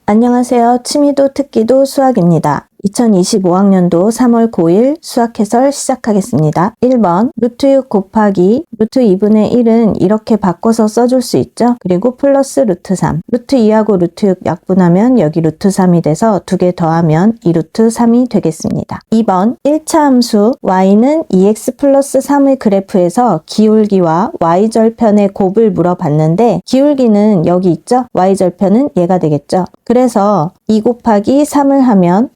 안녕하세요. 취미도 특기도 수학입니다. 2025학년도 3월 9일 수학 해설 시작하겠습니다. 1번 루트 6 곱하기 루트 2분의 1은 이렇게 바꿔서 써줄 수 있죠. 그리고 플러스 루트 3. 루트 2하고 루트 6 약분하면 여기 루트 3이 돼서 두 개 더하면 2루트 3이 되겠습니다. 2번 1차 함수 y는 2x 플러스 3의 그래프에서 기울기와 y절편의 곱을 물어봤는데 기울기는 여기 있죠. y절편은 얘가 되겠죠. 그래서 2 곱하기 3을 하면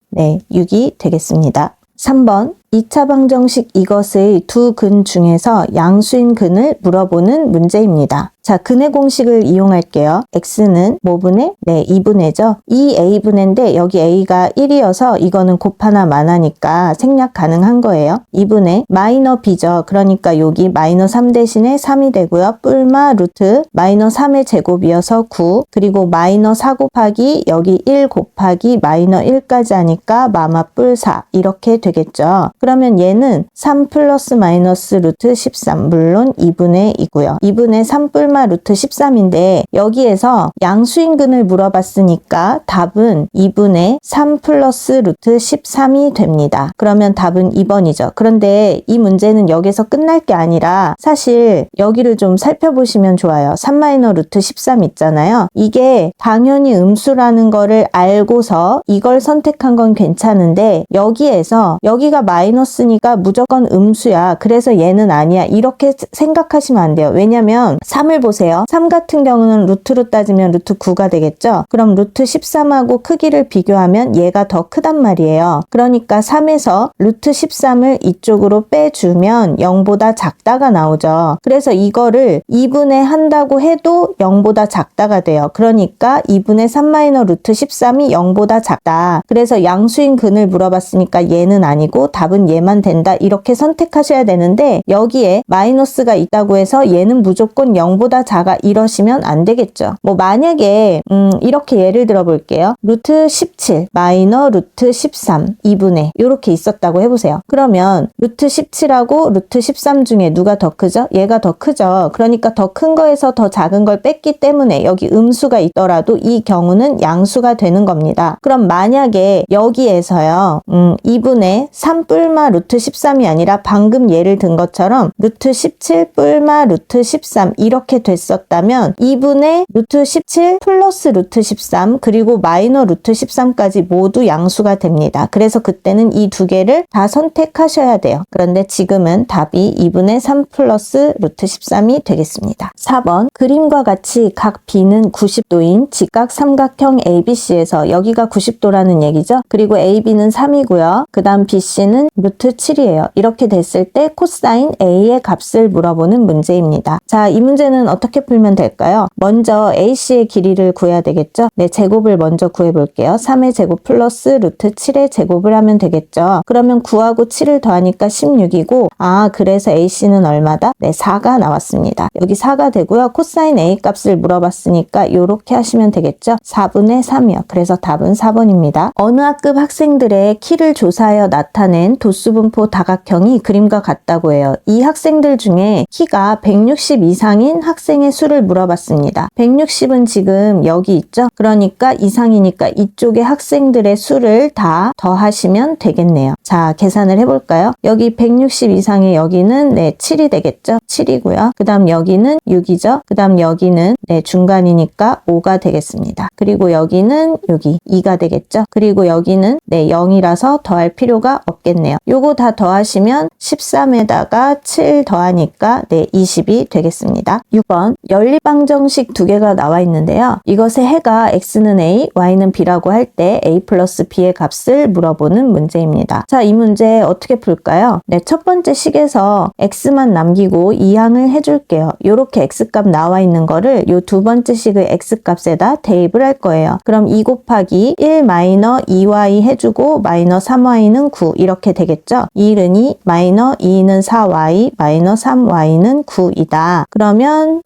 6이 되겠습니다. 3번 2차 방정식 이것의 두 근 중에서 양수인 근을 물어보는 문제입니다. 자, 근의 공식을 이용할게요. x는 뭐분의? 2분의죠. 이 a분의인데 여기 a가 1이어서 이거는 곱하나 마나니까 생략 가능한 거예요. 2분의 마이너 b죠. 그러니까 여기 마이너 3 대신에 3이 되고요. 뿔마 루트 마이너 3의 제곱이어서 9 그리고 마이너 4 곱하기 여기 1 곱하기 마이너 1까지 하니까 마마 뿔 4 이렇게 되겠죠. 그러면 얘는 3 플러스 마이너스 루트 13 물론 2분의 2고요. 2분의 3 뿔마 루트 13인데 여기에서 양수인근을 물어봤으니까 답은 2분의 3 플러스 루트 13이 됩니다. 그러면 답은 2번이죠. 그런데 이 문제는 여기서 끝날 게 아니라 사실 여기를 좀 살펴보시면 좋아요. 3 마이너 루트 13 있잖아요. 이게 당연히 음수라는 거를 알고서 이걸 선택한 건 괜찮은데 여기에서 여기가 마이너스니까 무조건 음수야. 그래서 얘는 아니야. 이렇게 생각하시면 안 돼요. 왜냐면 3을 보세요. 3 같은 경우는 루트로 따지면 루트 9가 되겠죠? 그럼 루트 13하고 크기를 비교하면 얘가 더 크단 말이에요. 그러니까 3에서 루트 13을 이쪽으로 빼주면 0보다 작다가 나오죠. 그래서 이거를 2분의 한다고 해도 0보다 작다가 돼요. 그러니까 2분의 3 마이너 루트 13이 0보다 작다. 그래서 양수인 근을 물어봤으니까 얘는 아니고 답은 얘만 된다. 이렇게 선택하셔야 되는데 여기에 마이너스가 있다고 해서 얘는 무조건 0보다 작아 이러시면 안 되겠죠. 뭐 만약에 이렇게 예를 들어 볼게요. 루트 17 마이너 루트 13 2분의 이렇게 있었다고 해보세요. 그러면 루트 17하고 루트 13 중에 누가 더 크죠? 얘가 더 크죠. 그러니까 더 큰 거에서 더 작은 걸 뺐기 때문에 여기 음수가 있더라도 이 경우는 양수가 되는 겁니다. 그럼 만약에 여기에서요 2분의 3 뿔마 루트 13이 아니라 방금 예를 든 것처럼 루트 17 뿔마 루트 13 이렇게 됐었다면 2분의 루트 17 플러스 루트 13 그리고 마이너 루트 13까지 모두 양수가 됩니다. 그래서 그때는 이 두 개를 다 선택하셔야 돼요. 그런데 지금은 답이 2분의 3 플러스 루트 13이 되겠습니다. 4번 그림과 같이 각 B는 90도인 직각 삼각형 ABC에서 여기가 90도라는 얘기죠. 그리고 AB는 3이고요. 그 다음 BC는 루트 7이에요. 이렇게 됐을 때 코사인 A의 값을 물어보는 문제입니다. 자, 이 문제는 어떻게 풀면 될까요? 먼저 AC의 길이를 구해야 되겠죠? 제곱을 먼저 구해볼게요. 3의 제곱 플러스 루트 7의 제곱을 하면 되겠죠. 그러면 9하고 7을 더하니까 16이고 그래서 AC는 얼마다? 4가 나왔습니다. 여기 4가 되고요. 코사인 A 값을 물어봤으니까 이렇게 하시면 되겠죠? 4분의 3이요. 그래서 답은 4번입니다. 어느 학급 학생들의 키를 조사하여 나타낸 도수분포 다각형이 그림과 같다고 해요. 이 학생들 중에 키가 160 이상인 학생의 수를 물어봤습니다. 160은 지금 여기 있죠? 그러니까 이상이니까 이쪽의 학생들의 수를 다 더하시면 되겠네요. 자, 계산을 해볼까요? 여기 160 이상의 여기는 7이 되겠죠? 7이고요. 그 다음 여기는 6이죠? 그 다음 여기는 중간이니까 5가 되겠습니다. 그리고 여기는 여기 2가 되겠죠? 그리고 여기는 0이라서 더할 필요가 없겠네요. 요거 다 더하시면 13에다가 7 더하니까 20이 되겠습니다. 6번 연립방정식 두 개가 나와 있는데요. 이것의 해가 x는 a, y는 b라고 할 때 a 플러스 b의 값을 물어보는 문제입니다. 자, 이 문제 어떻게 풀까요? 첫 번째 식에서 x만 남기고 이항을 해줄게요. 요렇게 x값 나와 있는 거를 요 두 번째 식의 x값에다 대입을 할 거예요. 그럼 2 곱하기 1 마이너 2y 해주고 마이너 3y는 9 이렇게 되겠죠? 1은 2, 마이너 2는 4y, 마이너 3y는 9이다. 그러면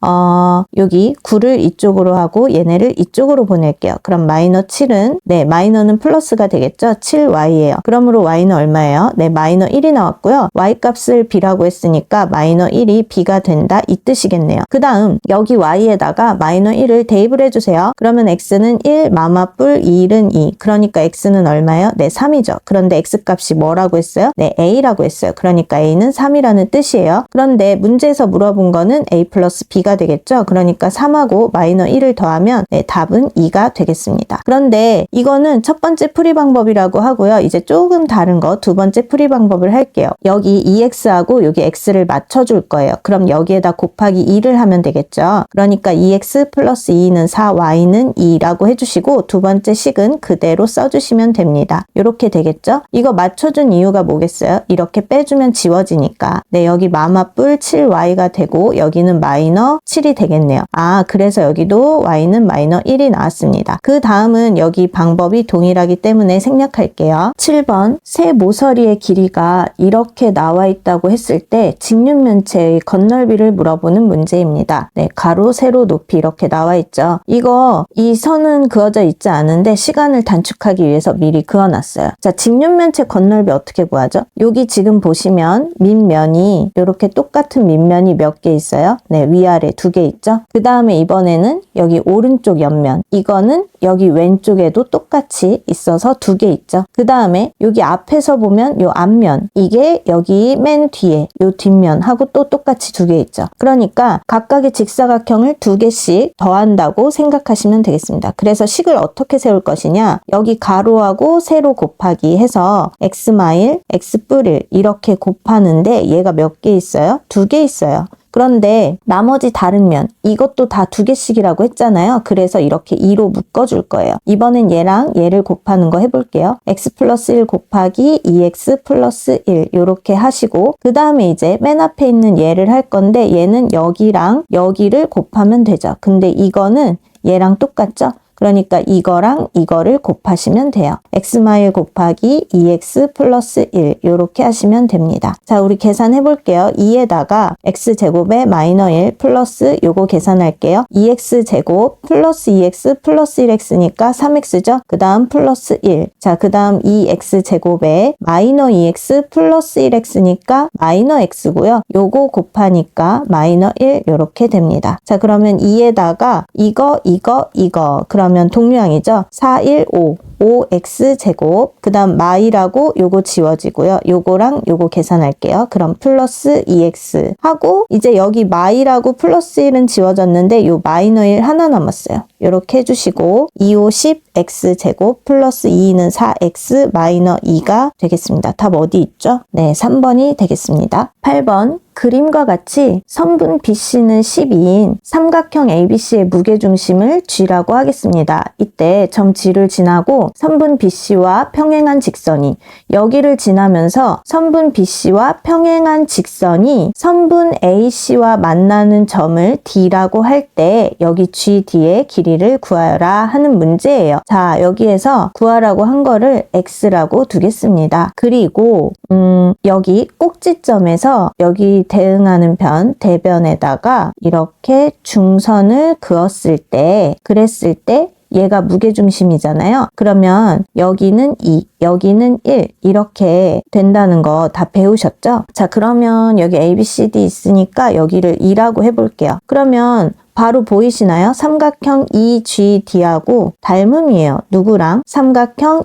여기 9를 이쪽으로 하고 얘네를 이쪽으로 보낼게요. 그럼 마이너 7은 마이너는 플러스가 되겠죠. 7y예요. 그러므로 y는 얼마예요? 마이너 1이 나왔고요. y 값을 b라고 했으니까 마이너 1이 b가 된다 이 뜻이겠네요. 그 다음 여기 y에다가 마이너 1을 대입을 해주세요. 그러면 x는 1, 마마뿔 2는 2. 그러니까 x는 얼마예요? 3이죠. 그런데 x 값이 뭐라고 했어요? a라고 했어요. 그러니까 a는 3이라는 뜻이에요. 그런데 문제에서 물어본 거는 a 플러스 b가 되겠죠. 그러니까 3하고 마이너 1을 더하면 답은 2가 되겠습니다. 그런데 이거는 첫 번째 풀이 방법이라고 하고요. 이제 조금 다른 거 두 번째 풀이 방법을 할게요. 여기 2x하고 여기 x를 맞춰줄 거예요. 그럼 여기에다 곱하기 2를 하면 되겠죠. 그러니까 2x 플러스 2는 4, y는 2라고 해주시고 두 번째 식은 그대로 써주시면 됩니다. 이렇게 되겠죠? 이거 맞춰준 이유가 뭐겠어요? 이렇게 빼주면 지워지니까. 여기 마마뿔 7y가 되고 여기는 마이너 7이 되겠네요. 그래서 여기도 y는 마이너 1이 나왔습니다. 그 다음은 여기 방법이 동일하기 때문에 생략할게요. 7번 세 모서리의 길이가 이렇게 나와 있다고 했을 때 직육면체의 건널비를 물어보는 문제입니다. 가로, 세로, 높이 이렇게 나와 있죠. 이 선은 그어져 있지 않은데 시간을 단축하기 위해서 미리 그어놨어요. 자, 직육면체 건널비 어떻게 구하죠? 여기 지금 보시면 밑면이 이렇게 똑같은 밑면이 몇 개 있어요? 위아래 2개 있죠? 그 다음에 이번에는 여기 오른쪽 옆면, 이거는 여기 왼쪽에도 똑같이 있어서 2개 있죠? 그 다음에 여기 앞에서 보면 요 앞면, 이게 여기 맨 뒤에 요 뒷면하고 또 똑같이 2개 있죠? 그러니까 각각의 직사각형을 2개씩 더한다고 생각하시면 되겠습니다. 그래서 식을 어떻게 세울 것이냐? 여기 가로하고 세로 곱하기 해서 x마일, x뿔1 이렇게 곱하는데 얘가 몇 개 있어요? 2개 있어요. 그런데 나머지 다른 면, 이것도 다 2개씩이라고 했잖아요. 그래서 이렇게 2로 묶어줄 거예요. 이번엔 얘랑 얘를 곱하는 거 해볼게요. x 플러스 1 곱하기 2x 플러스 1 이렇게 하시고 그 다음에 이제 맨 앞에 있는 얘를 할 건데 얘는 여기랑 여기를 곱하면 되죠. 근데 이거는 얘랑 똑같죠? 그러니까 이거랑 이거를 곱하시면 돼요. x마일 곱하기 2x 플러스 1 이렇게 하시면 됩니다. 자, 우리 계산해 볼게요. 2에다가 x제곱에 마이너 1 플러스 요거 계산할게요. 2x제곱 플러스 2x 플러스 1x니까 3x죠? 그 다음 플러스 1. 자, 그 다음 2x제곱에 마이너 2x 플러스 1x니까 마이너 x고요. 요거 곱하니까 마이너 1 이렇게 됩니다. 자, 그러면 2에다가 이거 그러면 동류항이죠. 4, 1, 5. 5x제곱 그 다음 마이라고 요거 지워지고요. 요거랑 요거 계산할게요. 그럼 플러스 2x 하고 이제 여기 마이라고 플러스 1은 지워졌는데 요 마이너 1 하나 남았어요. 요렇게 해주시고 2, 5, 10 x제곱 플러스 2는 4x 마이너 2가 되겠습니다. 답 어디 있죠? 3번이 되겠습니다. 8번 그림과 같이 선분 BC는 12인 삼각형 ABC의 무게중심을 G라고 하겠습니다. 이때 점 G를 지나고 선분 BC와 평행한 직선이 여기를 지나면서 선분 BC와 평행한 직선이 선분 AC와 만나는 점을 D라고 할 때 여기 GD의 길이를 구하여라 하는 문제예요. 자, 여기에서 구하라고 한 거를 X라고 두겠습니다. 그리고 여기 꼭지점에서 여기 대응하는 편, 대변에다가 이렇게 중선을 그랬을 때 얘가 무게중심이잖아요. 그러면 여기는 2, 여기는 1 이렇게 된다는 거 다 배우셨죠? 자, 그러면 여기 ABCD 있으니까 여기를 2라고 해볼게요. 그러면 바로 보이시나요? 삼각형 EGD하고 닮음이에요. 누구랑? 삼각형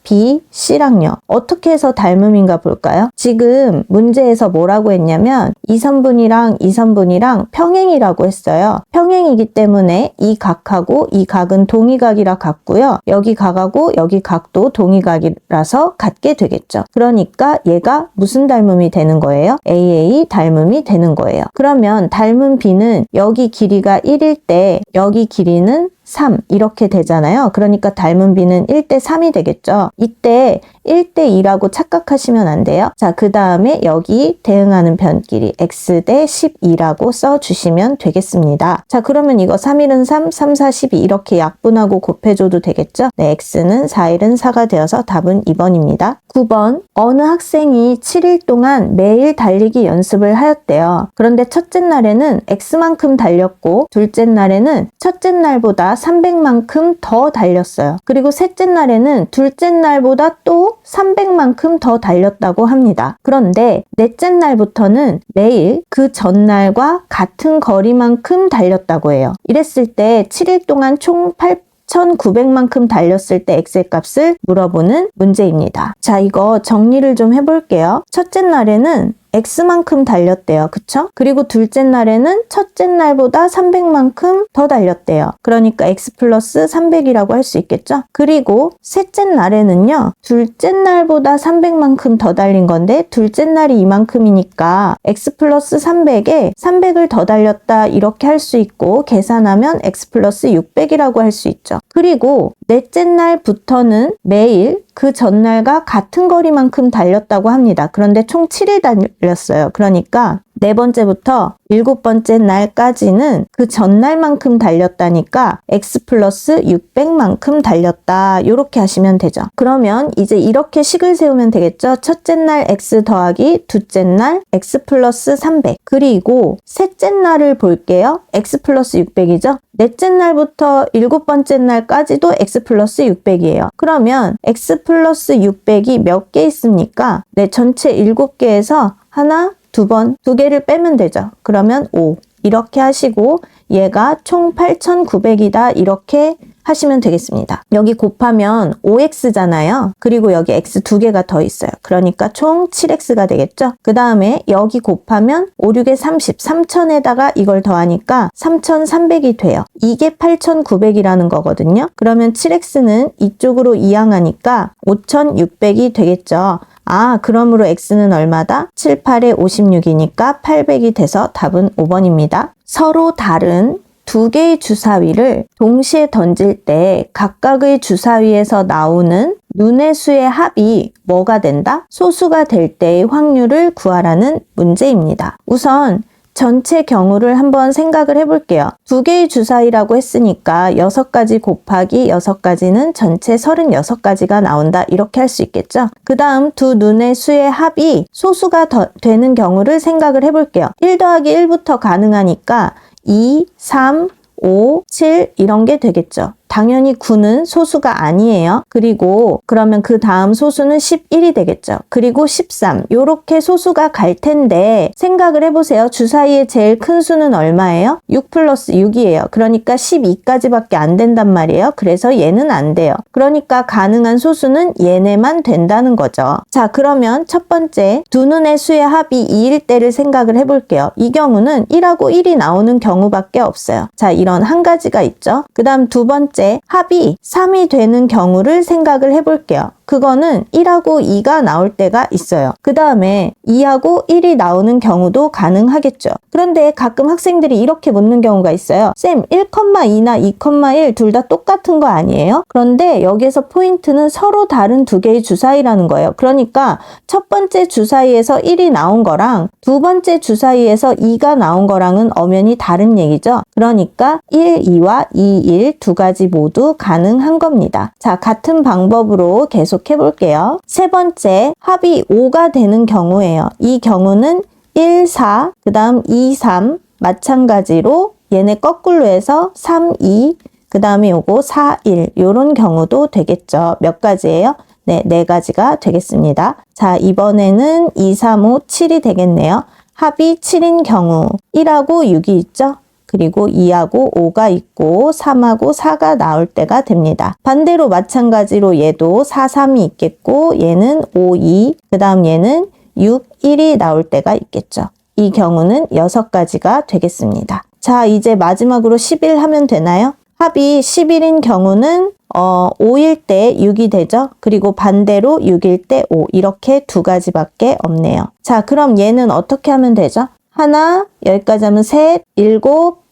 BC랑요. 어떻게 해서 닮음인가 볼까요? 지금 문제에서 뭐라고 했냐면 이 선분이랑 이 선분이랑 평행이라고 했어요. 평행이기 때문에 이 각하고 이 각은 동의각이라 같고요. 여기 각하고 여기 각도 동의각이라서 같게 되겠죠. 그러니까 얘가 무슨 닮음이 되는 거예요? AA 닮음이 되는 거예요. 그러면 닮은 B는 여기 길이가 1일 때 여기 길이는 3 이렇게 되잖아요. 그러니까 닮은 B는 1대 3이 되겠죠. 이때 1대 2라고 착각하시면 안 돼요. 자, 그 다음에 여기 대응하는 변끼리 X대 12라고 써주시면 되겠습니다. 자, 그러면 이거 3일은 3, 3, 4, 12 이렇게 약분하고 곱해줘도 되겠죠? 네, X는 4일은 4가 되어서 답은 2번입니다. 9번, 어느 학생이 7일 동안 매일 달리기 연습을 하였대요. 그런데 첫째 날에는 X만큼 달렸고 둘째 날에는 첫째 날보다 300만큼 더 달렸어요. 그리고 셋째 날에는 둘째 날보다 또 300만큼 더 달렸다고 합니다. 그런데 넷째 날부터는 매일 그 전날과 같은 거리만큼 달렸다고 해요. 이랬을 때 7일 동안 총 8,900만큼 달렸을 때 X의 값을 물어보는 문제입니다. 자, 이거 정리를 좀 해볼게요. 첫째 날에는 X만큼 달렸대요. 그쵸? 그리고 둘째 날에는 첫째 날보다 300만큼 더 달렸대요. 그러니까 X 플러스 300이라고 할 수 있겠죠? 그리고 셋째 날에는요. 둘째 날보다 300만큼 더 달린 건데 둘째 날이 이만큼이니까 X 플러스 300에 300을 더 달렸다 이렇게 할 수 있고 계산하면 X 플러스 600이라고 할 수 있죠. 그리고 넷째 날부터는 매일 그 전날과 같은 거리만큼 달렸다고 합니다. 그런데 총 7일 달렸어요. 그러니까 네 번째부터 일곱 번째 날까지는 그 전날만큼 달렸다니까 X 플러스 600만큼 달렸다. 이렇게 하시면 되죠. 그러면 이제 이렇게 식을 세우면 되겠죠. 첫째 날 X 더하기 둘째 날 X 플러스 300 그리고 셋째 날을 볼게요. X 플러스 600이죠. 넷째 날부터 일곱 번째 날까지도 X 플러스 600이에요. 그러면 X 플러스 600이 몇 개 있습니까? 네, 전체 7개에서 하나, 두 개를 빼면 되죠. 그러면 5. 이렇게 하시고 얘가 총 8,900이다. 이렇게 하시면 되겠습니다. 여기 곱하면 5x잖아요. 그리고 여기 x 2개가 더 있어요. 그러니까 총 7x가 되겠죠. 그 다음에 여기 곱하면 5, 6에 30, 3000에다가 이걸 더하니까 3300이 돼요. 이게 8900이라는 거거든요. 그러면 7x는 이쪽으로 이항하니까 5600이 되겠죠. 아, 그러므로 x는 얼마다? 7, 8에 56이니까 800이 돼서 답은 5번입니다. 서로 다른 두 개의 주사위를 동시에 던질 때 각각의 주사위에서 나오는 눈의 수의 합이 뭐가 된다? 소수가 될 때의 확률을 구하라는 문제입니다. 우선 전체 경우를 한번 생각을 해볼게요. 두 개의 주사위라고 했으니까 6가지 곱하기 6가지는 전체 36가지가 나온다. 이렇게 할 수 있겠죠? 그 다음 두 눈의 수의 합이 소수가 되는 경우를 생각을 해볼게요. 1 더하기 1부터 가능하니까 2, 3, 5, 7 이런 게 되겠죠. 당연히 9는 소수가 아니에요. 그리고 그러면 그 다음 소수는 11이 되겠죠. 그리고 13 요렇게 소수가 갈 텐데 생각을 해보세요. 주사위의 제일 큰 수는 얼마예요? 6 플러스 6이에요. 그러니까 12까지밖에 안 된단 말이에요. 그래서 얘는 안 돼요. 그러니까 가능한 소수는 얘네만 된다는 거죠. 자, 그러면 첫 번째 두 눈의 수의 합이 2일 때를 생각을 해볼게요. 이 경우는 1하고 1이 나오는 경우밖에 없어요. 자, 이런 한 가지가 있죠. 그 다음 두 번째 합이 3이 되는 경우를 생각을 해볼게요. 그거는 1하고 2가 나올 때가 있어요. 그 다음에 2하고 1이 나오는 경우도 가능하겠죠. 그런데 가끔 학생들이 이렇게 묻는 경우가 있어요. 쌤, 1,2나 2,1 둘 다 똑같은 거 아니에요? 그런데 여기에서 포인트는 서로 다른 두 개의 주사위라는 거예요. 그러니까 첫 번째 주사위에서 1이 나온 거랑 두 번째 주사위에서 2가 나온 거랑은 엄연히 다른 얘기죠. 그러니까 1, 2와 2, 1 두 가지 모두 가능한 겁니다. 자, 같은 방법으로 계속 해볼게요. 세 번째, 합이 5가 되는 경우예요. 이 경우는 1, 4, 그 다음 2, 3 마찬가지로 얘네 거꾸로 해서 3, 2, 그 다음에 요거 4, 1 요런 경우도 되겠죠. 몇 가지예요? 네, 4가지가 되겠습니다. 자, 이번에는 2, 3, 5, 7이 되겠네요. 합이 7인 경우 1하고 6이 있죠? 그리고 2하고 5가 있고 3하고 4가 나올 때가 됩니다. 반대로 마찬가지로 얘도 4, 3이 있겠고 얘는 5, 2, 그 다음 얘는 6, 1이 나올 때가 있겠죠. 이 경우는 6가지가 되겠습니다. 자, 이제 마지막으로 11 하면 되나요? 합이 11인 경우는 5일 때 6이 되죠. 그리고 반대로 6일 때 5 이렇게 두 가지밖에 없네요. 자, 그럼 얘는 어떻게 하면 되죠? 하나, 여기까지 하면 셋, 7,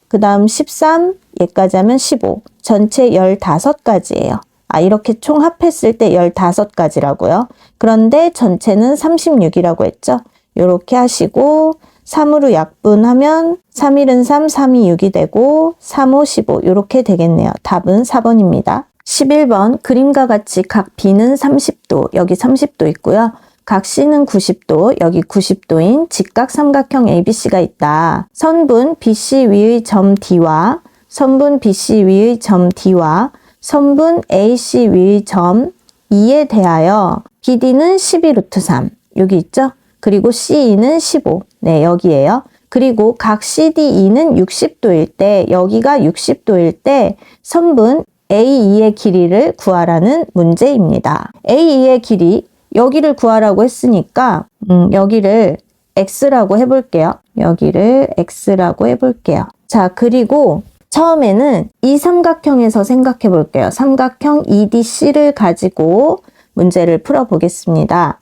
그 다음 13, 얘까지 하면 15. 전체 15가지예요. 이렇게 총 합했을 때 15가지라고요. 그런데 전체는 36이라고 했죠. 이렇게 하시고 3으로 약분하면 3일은 3, 3이 6이 되고 3, 5, 15 이렇게 되겠네요. 답은 4번입니다. 11번 그림과 같이 각 B는 30도, 여기 30도 있고요. 각 C는 90도, 여기 90도인 직각 삼각형 ABC가 있다. 선분 BC 위의 점 D와 선분 BC 위의 점 D와 선분 AC 위의 점 E에 대하여 BD는 12 루트 3 여기 있죠? 그리고 CE는 15 네 여기에요. 그리고 각 CDE는 60도일 때 여기가 60도일 때 선분 AE의 길이를 구하라는 문제입니다. AE의 길이 여기를 구하라고 했으니까 여기를 X라고 해볼게요. 여기를 X라고 해볼게요. 자 그리고 처음에는 이 삼각형에서 생각해 볼게요. 삼각형 EDC를 가지고 문제를 풀어보겠습니다.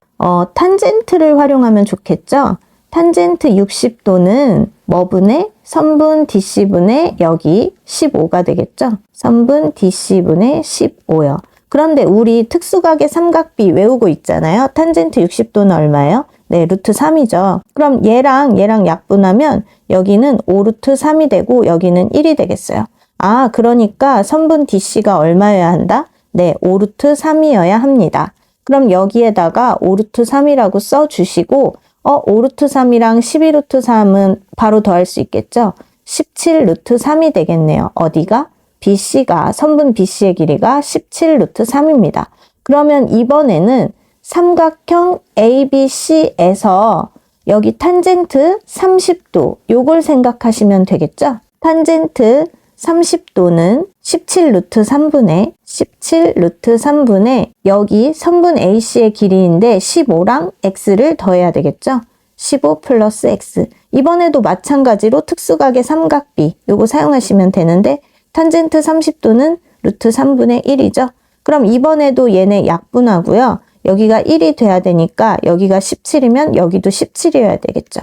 탄젠트를 활용하면 좋겠죠? 탄젠트 60도는 뭐분의 선분 DC분의 여기 15가 되겠죠? 선분 DC분의 15요. 그런데 우리 특수각의 삼각비 외우고 있잖아요. 탄젠트 60도는 얼마예요? 네, 루트 3이죠. 그럼 얘랑 약분하면 여기는 5 루트 3이 되고 여기는 1이 되겠어요. 그러니까 선분 DC가 얼마여야 한다? 네, 5 루트 3이어야 합니다. 그럼 여기에다가 5 루트 3이라고 써주시고 5 루트 3이랑 12 루트 3은 바로 더할 수 있겠죠? 17 루트 3이 되겠네요. 어디가? BC가, 선분 BC의 길이가 17 루트 3입니다. 그러면 이번에는 삼각형 ABC에서 여기 탄젠트 30도 요걸 생각하시면 되겠죠? 탄젠트 30도는 17 루트 3분의 여기 선분 AC의 길이인데 15랑 X를 더해야 되겠죠? 15 플러스 X. 이번에도 마찬가지로 특수각의 삼각비 요거 사용하시면 되는데 탄젠트 30도는 루트 3분의 1이죠? 그럼 이번에도 얘네 약분하고요. 여기가 1이 돼야 되니까 여기가 17이면 여기도 17이어야 되겠죠.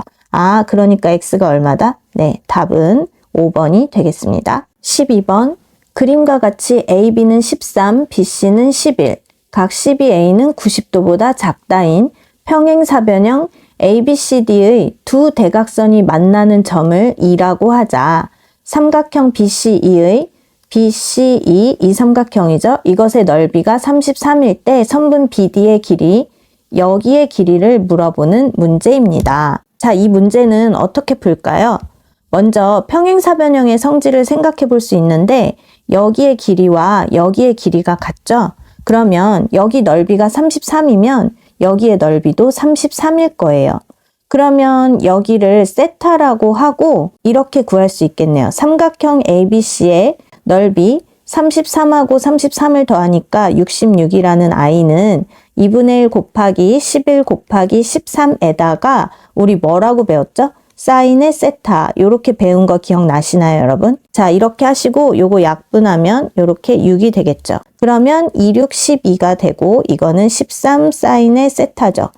그러니까 X가 얼마다? 네, 답은 5번이 되겠습니다. 12번 그림과 같이 AB는 13, BC는 11, 각 CBA는 90도보다 작다인 평행사변형 ABCD의 두 대각선이 만나는 점을 E라고 하자. 삼각형 BCE의 BCE 이 삼각형이죠. 이것의 넓이가 33일 때 선분 BD의 길이 여기의 길이를 물어보는 문제입니다. 자, 이 문제는 어떻게 풀까요? 먼저 평행사변형의 성질을 생각해 볼 수 있는데 여기의 길이와 여기의 길이가 같죠? 그러면 여기 넓이가 33이면 여기의 넓이도 33일 거예요. 그러면 여기를 세타라고 하고 이렇게 구할 수 있겠네요. 삼각형 ABC의 넓이 33하고 33을 더하니까 66이라는 i는 2분의 1 곱하기 11 곱하기 13에다가 우리 뭐라고 배웠죠? 사인의 세타 이렇게 배운 거 기억나시나요 여러분? 자 이렇게 하시고 요거 약분하면 이렇게 6이 되겠죠. 그러면 2, 6, 12가 되고 이거는 13 사인의 세타죠.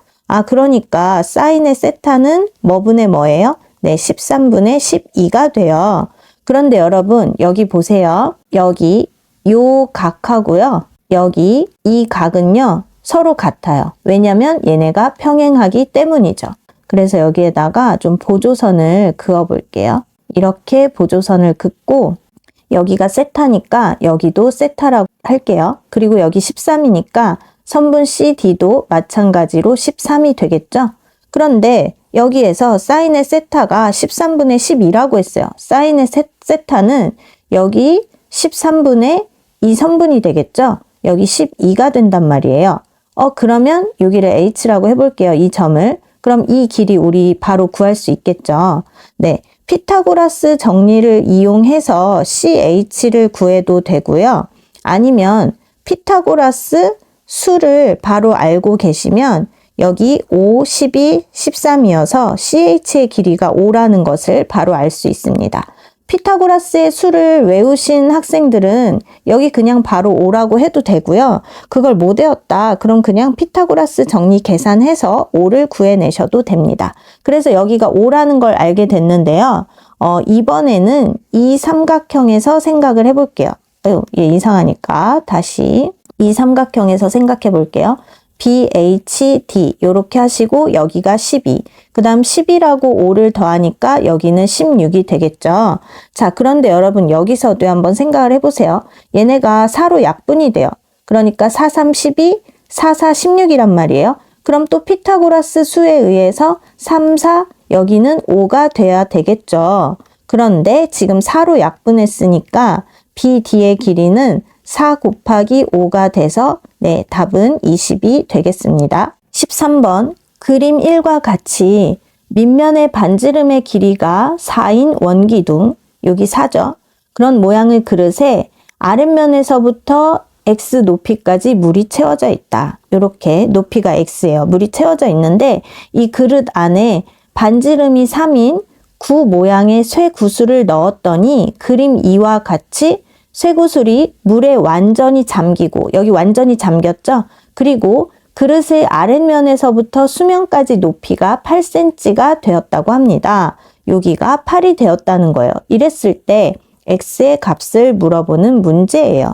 그러니까 사인의 세타는 뭐분의 뭐예요? 네 13분의 12가 돼요. 그런데 여러분 여기 보세요. 여기 요 각하고요. 여기 이 각은요 서로 같아요. 왜냐면 얘네가 평행하기 때문이죠. 그래서 여기에다가 좀 보조선을 그어 볼게요. 이렇게 보조선을 긋고 여기가 세타니까 여기도 세타라고 할게요. 그리고 여기 13이니까 선분 CD도 마찬가지로 13이 되겠죠? 그런데 여기에서 사인의 세타가 13분의 12라고 했어요. 사인의 세타는 여기 13분의 2선분이 되겠죠? 여기 12가 된단 말이에요. 그러면 여기를 H라고 해볼게요. 이 점을. 그럼 이 길이 우리 바로 구할 수 있겠죠. 네, 피타고라스 정리를 이용해서 CH를 구해도 되고요. 아니면 피타고라스 수를 바로 알고 계시면 여기 5, 12, 13이어서 CH의 길이가 5라는 것을 바로 알 수 있습니다. 피타고라스의 수를 외우신 학생들은 여기 그냥 바로 5라고 해도 되고요. 그걸 못 외웠다. 그럼 그냥 피타고라스 정리 계산해서 5를 구해내셔도 됩니다. 그래서 여기가 5라는 걸 알게 됐는데요. 이번에는 이 삼각형에서 생각을 해볼게요. 얘 이상하니까 다시 이 삼각형에서 생각해 볼게요. BHD 요렇게 하시고 여기가 12, 그 다음 10이라고 5를 더하니까 여기는 16이 되겠죠. 자, 그런데 여러분 여기서도 한번 생각을 해보세요. 얘네가 4로 약분이 돼요. 그러니까 4, 3, 12, 4, 4, 16이란 말이에요. 그럼 또 피타고라스 수에 의해서 3, 4, 여기는 5가 돼야 되겠죠. 그런데 지금 4로 약분했으니까 BD의 길이는 4 곱하기 5가 돼서 네, 답은 20이 되겠습니다. 13번 그림 1과 같이 밑면의 반지름의 길이가 4인 원기둥, 여기 4죠. 그런 모양의 그릇에 아랫면에서부터 X 높이까지 물이 채워져 있다. 이렇게 높이가 X예요. 물이 채워져 있는데 이 그릇 안에 반지름이 3인 구 모양의 쇠구슬을 넣었더니 그림 2와 같이 쇠구슬이 물에 완전히 잠기고, 여기 완전히 잠겼죠? 그리고 그릇의 아랫면에서부터 수면까지 높이가 8cm가 되었다고 합니다. 여기가 8이 되었다는 거예요. 이랬을 때 X의 값을 물어보는 문제예요.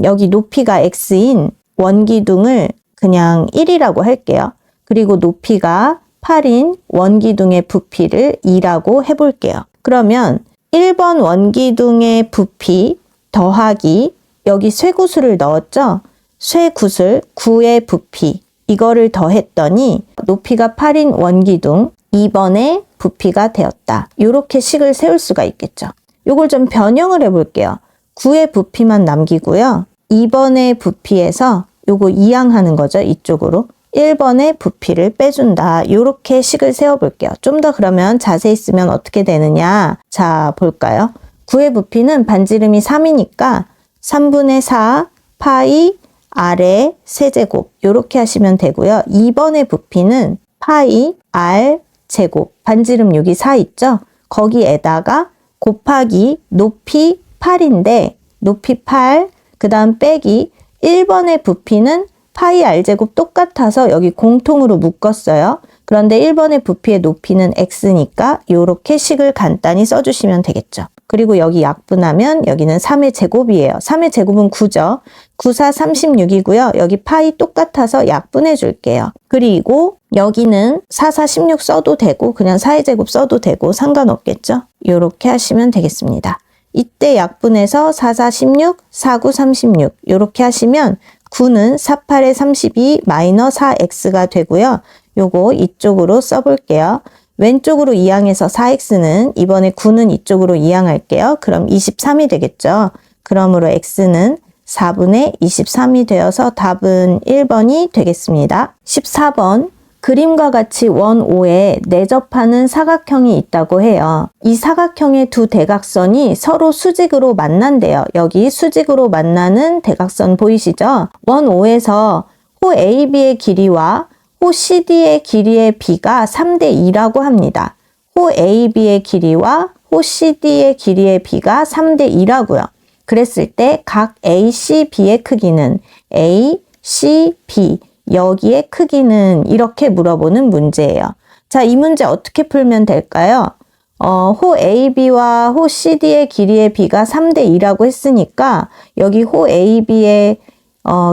여기 높이가 X인 원기둥을 그냥 1이라고 할게요. 그리고 높이가 8인 원기둥의 부피를 2라고 해볼게요. 그러면 1번 원기둥의 부피 더하기 여기 쇠구슬을 넣었죠? 쇠구슬 9의 부피 이거를 더했더니 높이가 8인 원기둥 2번의 부피가 되었다. 이렇게 식을 세울 수가 있겠죠. 이걸 좀 변형을 해볼게요. 9의 부피만 남기고요. 2번의 부피에서 요거 이항하는 거죠. 이쪽으로. 1번의 부피를 빼준다. 이렇게 식을 세워볼게요. 좀 더 그러면 자세히 쓰면 어떻게 되느냐. 자, 볼까요? 9의 부피는 반지름이 3이니까 3분의 4 파이 R의 세제곱 이렇게 하시면 되고요. 2번의 부피는 파이 R 제곱 반지름 여기 4 있죠? 거기에다가 곱하기 높이 8인데 높이 8 그 다음 빼기 1번의 부피는 파이 R제곱 똑같아서 여기 공통으로 묶었어요. 그런데 1번의 부피의 높이는 X니까 이렇게 식을 간단히 써주시면 되겠죠. 그리고 여기 약분하면 여기는 3의 제곱이에요. 3의 제곱은 9죠. 9, 4, 36이고요. 여기 파이 똑같아서 약분해 줄게요. 그리고 여기는 4, 4, 16 써도 되고 그냥 4의 제곱 써도 되고 상관없겠죠. 이렇게 하시면 되겠습니다. 이때 약분해서 4, 4, 16, 4, 9, 36 이렇게 하시면 9는 4, 8에 32 마이너스 4x가 되고요. 요거 이쪽으로 써볼게요. 왼쪽으로 이항해서 4x는 이번에 9는 이쪽으로 이항할게요. 그럼 23이 되겠죠. 그러므로 x는 4분의 23이 되어서 답은 1번이 되겠습니다. 14번 그림과 같이 원5에 내접하는 사각형이 있다고 해요. 이 사각형의 두 대각선이 서로 수직으로 만난대요. 여기 수직으로 만나는 대각선 보이시죠? 원5에서 호 AB의 길이와 호 CD의 길이의 비가 3대 2라고 합니다. 호 AB의 길이와 호 CD의 길이의 비가 3대 2라고요. 그랬을 때 각 AC, B의 크기는 A, C, B 여기의 크기는 이렇게 물어보는 문제예요. 자, 이 문제 어떻게 풀면 될까요? 호 AB와 호 CD의 길이의 비가 3대 2라고 했으니까 여기 호 AB의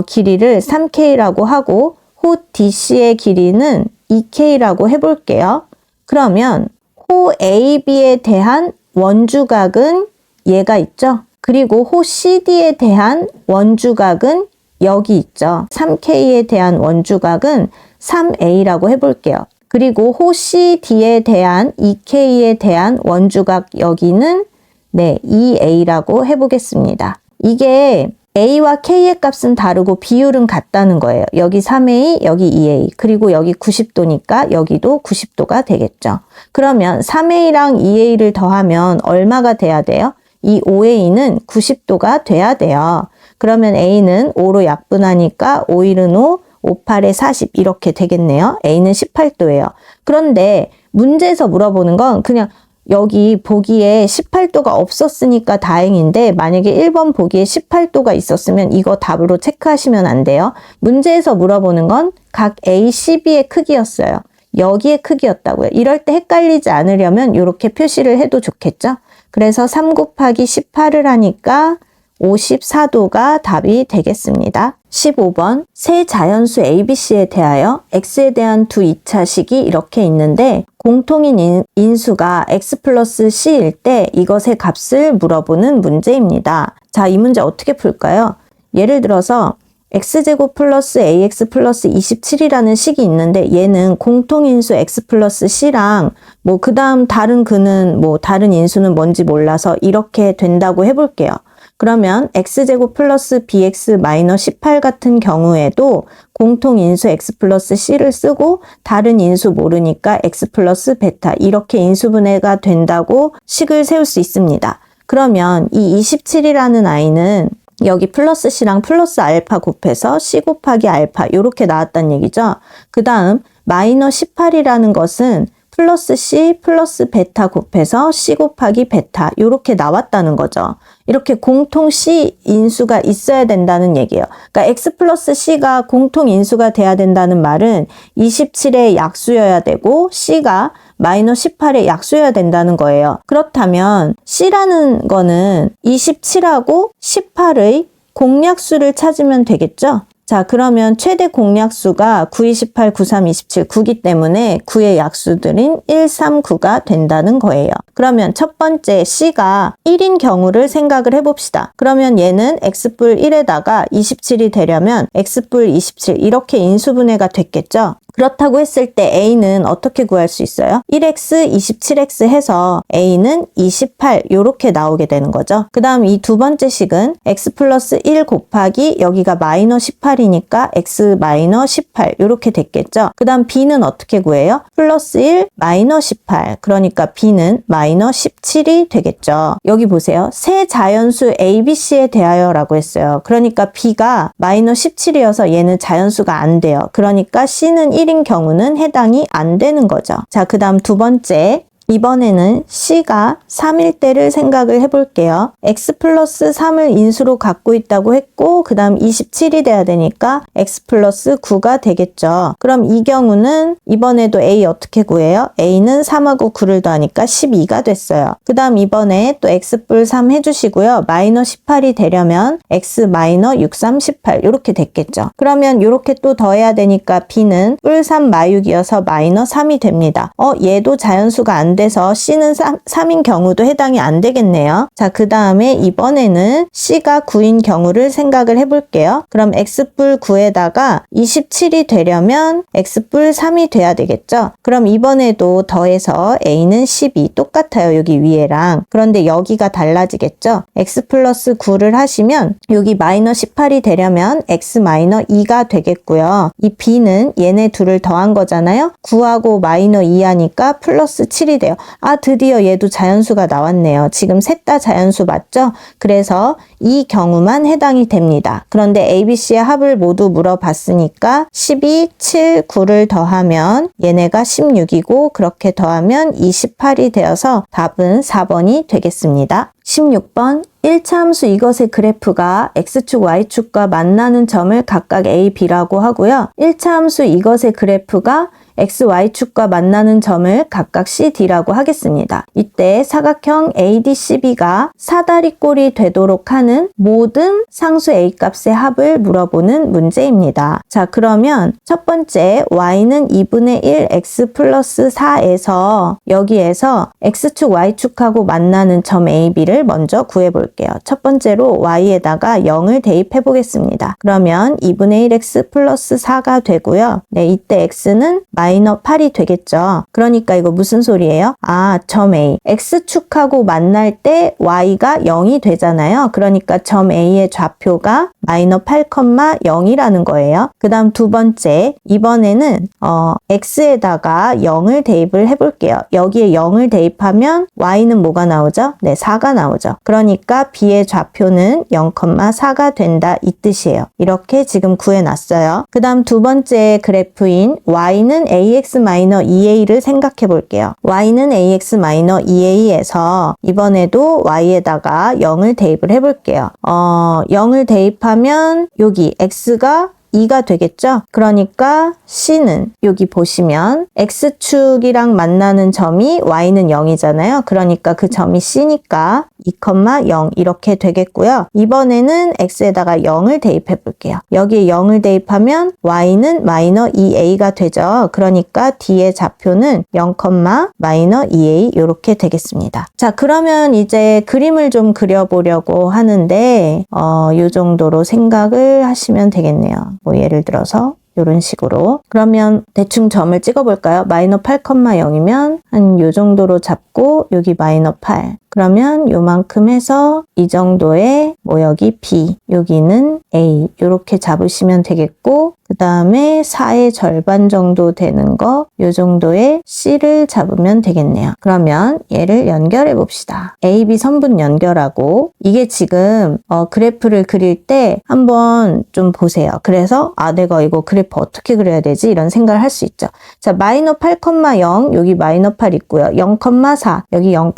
길이를 3K라고 하고 호 DC의 길이는 2K라고 해볼게요. 그러면 호 AB에 대한 원주각은 얘가 있죠? 그리고 호 CD에 대한 원주각은 여기 있죠. 3K에 대한 원주각은 3A라고 해볼게요. 그리고 호 CD에 대한 2K에 대한 원주각 여기는 네, 2A라고 해보겠습니다. 이게 A와 K의 값은 다르고 비율은 같다는 거예요. 여기 3A, 여기 2A, 그리고 여기 90도니까 여기도 90도가 되겠죠. 그러면 3A랑 2A를 더하면 얼마가 돼야 돼요? 이 5A는 90도가 돼야 돼요. 그러면 A는 5로 약분하니까 5, 1은 5, 5, 8에 40 이렇게 되겠네요. A는 18도예요. 그런데 문제에서 물어보는 건 그냥 여기 보기에 18도가 없었으니까 다행인데 만약에 1번 보기에 18도가 있었으면 이거 답으로 체크하시면 안 돼요. 문제에서 물어보는 건 각 A, C, B의 크기였어요. 여기의 크기였다고요. 이럴 때 헷갈리지 않으려면 이렇게 표시를 해도 좋겠죠. 그래서 3 곱하기 18을 하니까 54도가 답이 되겠습니다. 15번 세 자연수 ABC에 대하여 x에 대한 두 2차식이 이렇게 있는데 공통인 인수가 x 플러스 c일 때 이것의 값을 물어보는 문제입니다. 자, 이 문제 어떻게 풀까요? 예를 들어서 x제곱 플러스 ax 플러스 27이라는 식이 있는데 얘는 공통인수 x 플러스 c랑 뭐 그 다음 다른 근은 뭐 다른 인수는 뭔지 몰라서 이렇게 된다고 해볼게요. 그러면 x제곱 플러스 bx 마이너스 18 같은 경우에도 공통인수 x 플러스 c를 쓰고 다른 인수 모르니까 x 플러스 베타 이렇게 인수분해가 된다고 식을 세울 수 있습니다. 그러면 이 27이라는 아이는 여기 플러스 c랑 플러스 알파 곱해서 c 곱하기 알파 이렇게 나왔다는 얘기죠. 그 다음 마이너스 18이라는 것은 플러스 c 플러스 베타 곱해서 c 곱하기 베타 이렇게 나왔다는 거죠. 이렇게 공통 c 인수가 있어야 된다는 얘기예요. 그러니까 x 플러스 c가 공통 인수가 돼야 된다는 말은 27의 약수여야 되고 c가 마이너스 18의 약수여야 된다는 거예요. 그렇다면 c라는 거는 27하고 18의 공약수를 찾으면 되겠죠? 자, 그러면 최대 공약수가 9, 28, 93, 27, 9기 때문에 9의 약수들인 1, 3, 9가 된다는 거예요. 그러면 첫 번째 C가 1인 경우를 생각을 해봅시다. 그러면 얘는 X뿔 1에다가 27이 되려면 X뿔 27 이렇게 인수분해가 됐겠죠? 그렇다고 했을 때 A는 어떻게 구할 수 있어요? 1x, 27x 해서 A는 28 이렇게 나오게 되는 거죠. 그 다음 이 두 번째 식은 x 플러스 1 곱하기 여기가 마이너스 18이니까 x 마이너스 18 이렇게 됐겠죠. 그 다음 B는 어떻게 구해요? 플러스 1 마이너스 18 그러니까 B는 마이너스 17이 되겠죠. 여기 보세요. 세 자연수 ABC에 대하여 라고 했어요. 그러니까 B가 마이너스 17이어서 얘는 자연수가 안 돼요. 그러니까 C는 1인 경우는 해당이 안 되는 거죠. 자, 그 다음 두 번째. 이번에는 C가 3일 때를 생각을 해볼게요. X 플러스 3을 인수로 갖고 있다고 했고 그 다음 27이 돼야 되니까 X 플러스 9가 되겠죠. 그럼 이 경우는 이번에도 A 어떻게 구해요? A는 3하고 9를 더하니까 12가 됐어요. 그 다음 이번에 또 X뿔 3 해주시고요. 마이너스 18이 되려면 X 마이너 6, 3, 18 이렇게 됐겠죠. 그러면 이렇게 또 더해야 되니까 B는 뿔 3 마육이어서 마이너 3이 됩니다. 얘도 자연수가 안 돼서 C는 3인 경우도 해당이 안 되겠네요. 자, 그 다음에 이번에는 C가 9인 경우를 생각을 해볼게요. 그럼 X뿔 9에다가 27이 되려면 X뿔 3이 돼야 되겠죠? 그럼 이번에도 더해서 A는 12 똑같아요. 여기 위에랑. 그런데 여기가 달라지겠죠? X 플러스 9를 하시면 여기 마이너스 18이 되려면 X 마이너 2가 되겠고요. 이 B는 얘네 둘을 더한 거잖아요. 9하고 마이너 2 하니까 플러스 7이 돼요. 아, 드디어 얘도 자연수가 나왔네요. 지금 셋 다 자연수 맞죠? 그래서 이 경우만 해당이 됩니다. 그런데 ABC의 합을 모두 물어봤으니까 12, 7, 9를 더하면 얘네가 16이고 그렇게 더하면 28이 되어서 답은 4번이 되겠습니다. 16번 1차 함수 이것의 그래프가 X축, Y축과 만나는 점을 각각 A, B라고 하고요. 1차 함수 이것의 그래프가 X, Y축과 만나는 점을 각각 C, D라고 하겠습니다. 이때 사각형 ADCB가 사다리꼴이 되도록 하는 모든 상수 A 값의 합을 물어보는 문제입니다. 자, 그러면 첫 번째 Y는 2분의 1 X 플러스 4에서 여기에서 X축, Y축하고 만나는 점 A, B를 먼저 구해볼게요. 첫 번째로 Y에다가 0을 대입해 보겠습니다. 그러면 2분의 1 X 플러스 4가 되고요. 네, 이때 X는 마이너 8이 되겠죠. 그러니까 이거 무슨 소리예요? 아, 점 A. X축하고 만날 때 Y가 0이 되잖아요. 그러니까 점 A의 좌표가 마이너 8,0이라는 거예요. 그 다음 두 번째, 이번에는 X에다가 0을 대입을 해볼게요. 여기에 0을 대입하면 Y는 뭐가 나오죠? 네, 4가 나오죠. 그러니까 B의 좌표는 0,4가 된다 이 뜻이에요. 이렇게 지금 구해놨어요. 그 다음 두 번째 그래프인 Y는 AX-2A를 생각해 볼게요. Y는 AX-2A에서 이번에도 Y에다가 0을 대입을 해볼게요. 0을 대입하면 여기 X가 2가 되겠죠? 그러니까 C는 여기 보시면 X축이랑 만나는 점이 Y는 0이잖아요. 그러니까 그 점이 C니까 2,0 이렇게 되겠고요. 이번에는 X에다가 0을 대입해 볼게요. 여기에 0을 대입하면 Y는 마이너 2A가 되죠. 그러니까 D의 좌표는 0, 마이너 2A 이렇게 되겠습니다. 자, 그러면 이제 그림을 좀 그려보려고 하는데 이 정도로 생각을 하시면 되겠네요. 뭐 예를 들어서 이런 식으로. 그러면 대충 점을 찍어볼까요? 마이너 8,0이면 한 요 정도로 잡고 여기 마이너 8. 그러면 요만큼 해서 이 정도의 뭐 여기 B, 여기는 A 이렇게 잡으시면 되겠고 그 다음에 4의 절반 정도 되는 거 요 정도의 C를 잡으면 되겠네요. 그러면 얘를 연결해 봅시다. A, B 선분 연결하고 이게 지금 그래프를 그릴 때 한번 좀 보세요. 그래서 내가 이거 그래프 어떻게 그려야 되지? 이런 생각을 할 수 있죠. 자, 마이너 8,0 여기 마이너 8 있고요. 0,4 여기 0,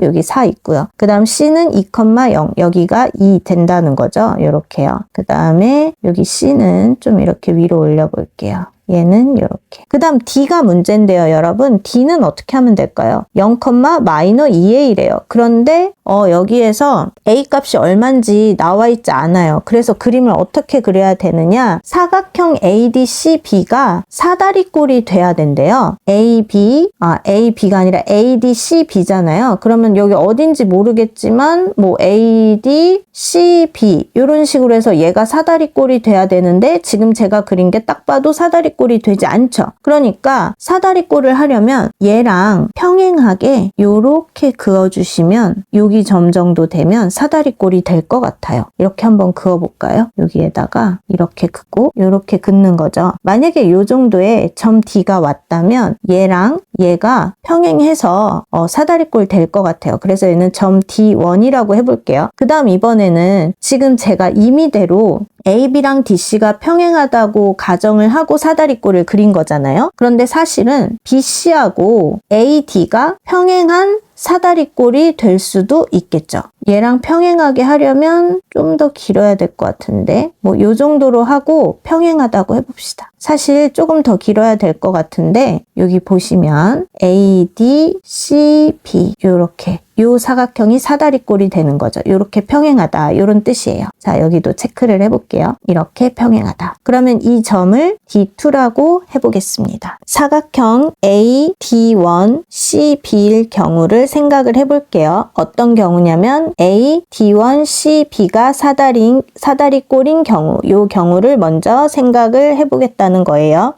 여기 4 있고요. 그 다음 C는 2,0 여기가 2 된다는 거죠. 이렇게요. 그 다음에 여기 C는 좀 이렇게 위로 올려 볼게요. 얘는 이렇게. 그 다음 D가 문제인데요, 여러분. D는 어떻게 하면 될까요? 0, 마이너 2A래요. 그런데 여기에서 A 값이 얼마인지 나와 있지 않아요. 그래서 그림을 어떻게 그려야 되느냐? 사각형 ADCB가 사다리꼴이 돼야 된대요. AB가 아니라 ADCB잖아요. 그러면 여기 어딘지 모르겠지만 뭐 ADCB 이런 식으로 해서 얘가 사다리꼴이 돼야 되는데 지금 제가 그린 게 딱 봐도 사다리꼴이 되지 않죠. 그러니까 사다리꼴을 하려면 얘랑 평행하게 이렇게 그어주시면 여기 점 정도 되면 사다리꼴이 될 것 같아요. 이렇게 한번 그어볼까요? 여기에다가 이렇게 긋고 이렇게 긋는 거죠. 만약에 이 정도의 점 D가 왔다면 얘랑 얘가 평행해서 사다리꼴 될 것 같아요. 그래서 얘는 점 D1이라고 해볼게요. 그 다음 이번에는 지금 제가 임의대로 AB랑 DC가 평행하다고 가정을 하고 사다리꼴을 그린 거잖아요. 그런데 사실은 BC하고 AD가 평행한 사다리꼴이 될 수도 있겠죠. 얘랑 평행하게 하려면 좀 더 길어야 될 것 같은데 뭐 요 정도로 하고 평행하다고 해봅시다. 사실 조금 더 길어야 될 것 같은데 여기 보시면 ADCB 요렇게 요 사각형이 사다리꼴이 되는 거죠. 이렇게 평행하다 이런 뜻이에요. 자, 여기도 체크를 해볼게요. 이렇게 평행하다. 그러면 이 점을 D2라고 해보겠습니다. 사각형 AD1, CB일 경우를 생각을 해볼게요. 어떤 경우냐면 AD1, CB가 사다리꼴인 경우, 요 경우를 먼저 생각을 해보겠다는 거예요.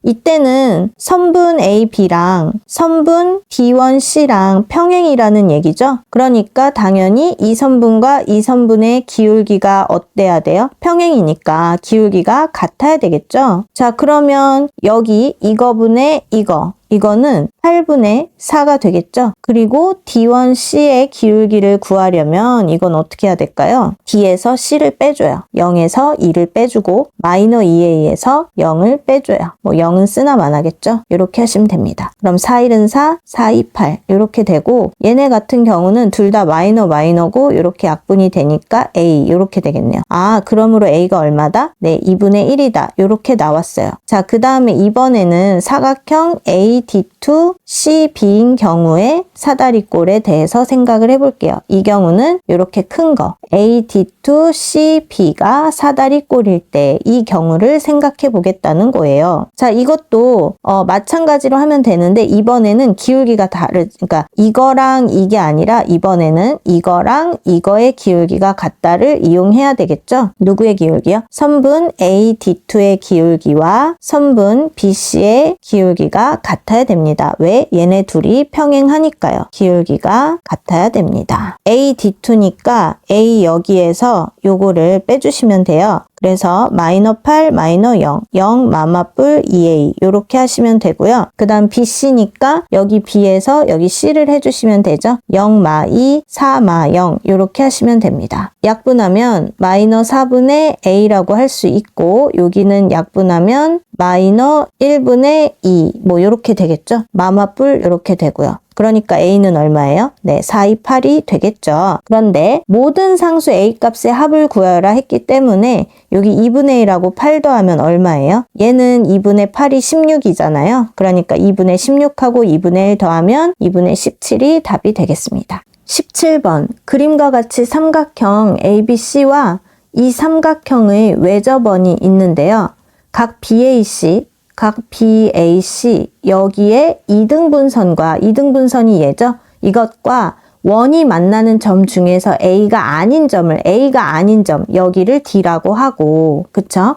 이때는 선분 AB랑 선분 D1C랑 평행이라는 얘기죠. 그러니까 당연히 이 선분과 이 선분의 기울기가 어때야 돼요? 평행이니까 기울기가 같아야 되겠죠. 자, 그러면 여기 이거분의 이거는 8분의 4가 되겠죠. 그리고 D1C의 기울기를 구하려면 이건 어떻게 해야 될까요? D에서 C를 빼줘요. 0에서 2를 빼주고 마이너 2A에서 0을 빼줘요. 뭐 0은 쓰나 마나겠죠? 이렇게 하시면 됩니다. 그럼 4, 1은 4, 4, 2, 8 이렇게 되고 얘네 같은 경우는 둘 다 마이너고 이렇게 약분이 되니까 A 이렇게 되겠네요. 그러므로 A가 얼마다? 네, 2분의 1이다. 이렇게 나왔어요. 자, 그 다음에 이번에는 사각형 AD2, CB인 경우에 사다리꼴에 대해서 생각을 해볼게요. 이 경우는 이렇게 큰 거 AD2, CB가 사다리꼴일 때 이 경우를 생각해 보겠다는 거예요. 자, 이것도 마찬가지로 하면 되는데 이번에는 기울기가 그러니까 이거랑 이게 아니라 이번에는 이거랑 이거의 기울기가 같다를 이용해야 되겠죠? 누구의 기울기요? 선분 AD2의 기울기와 선분 BC의 기울기가 같아야 됩니다. 왜? 얘네 둘이 평행하니까요. 기울기가 같아야 됩니다. AD2니까 A 여기에서 요거를 빼주시면 돼요. 그래서 마이너 8, 마이너 0 마마뿔 2A 이렇게 하시면 되고요. 그 다음 BC니까 여기 B에서 여기 C를 해주시면 되죠. 0, 마 2, 4, 마 0 이렇게 하시면 됩니다. 약분하면 마이너 4분의 A라고 할 수 있고 여기는 약분하면 마이너 1분의 2 뭐 이렇게 되겠죠. 마마뿔 이렇게 되고요. 그러니까 A는 얼마예요? 네, 4, 2, 8이 되겠죠. 그런데 모든 상수 A 값의 합을 구하라 했기 때문에 여기 2분의 1하고 8 더하면 얼마예요? 얘는 2분의 8이 16이잖아요. 그러니까 2분의 16하고 2분의 1 더하면 2분의 17이 답이 되겠습니다. 17번 그림과 같이 삼각형 ABC와 이 삼각형의 외접원이 있는데요. 각 BAC 여기에 이등분선과 이등분선이 얘죠. 이것과 원이 만나는 점 중에서 A가 아닌 점 여기를 D라고 하고 그쵸?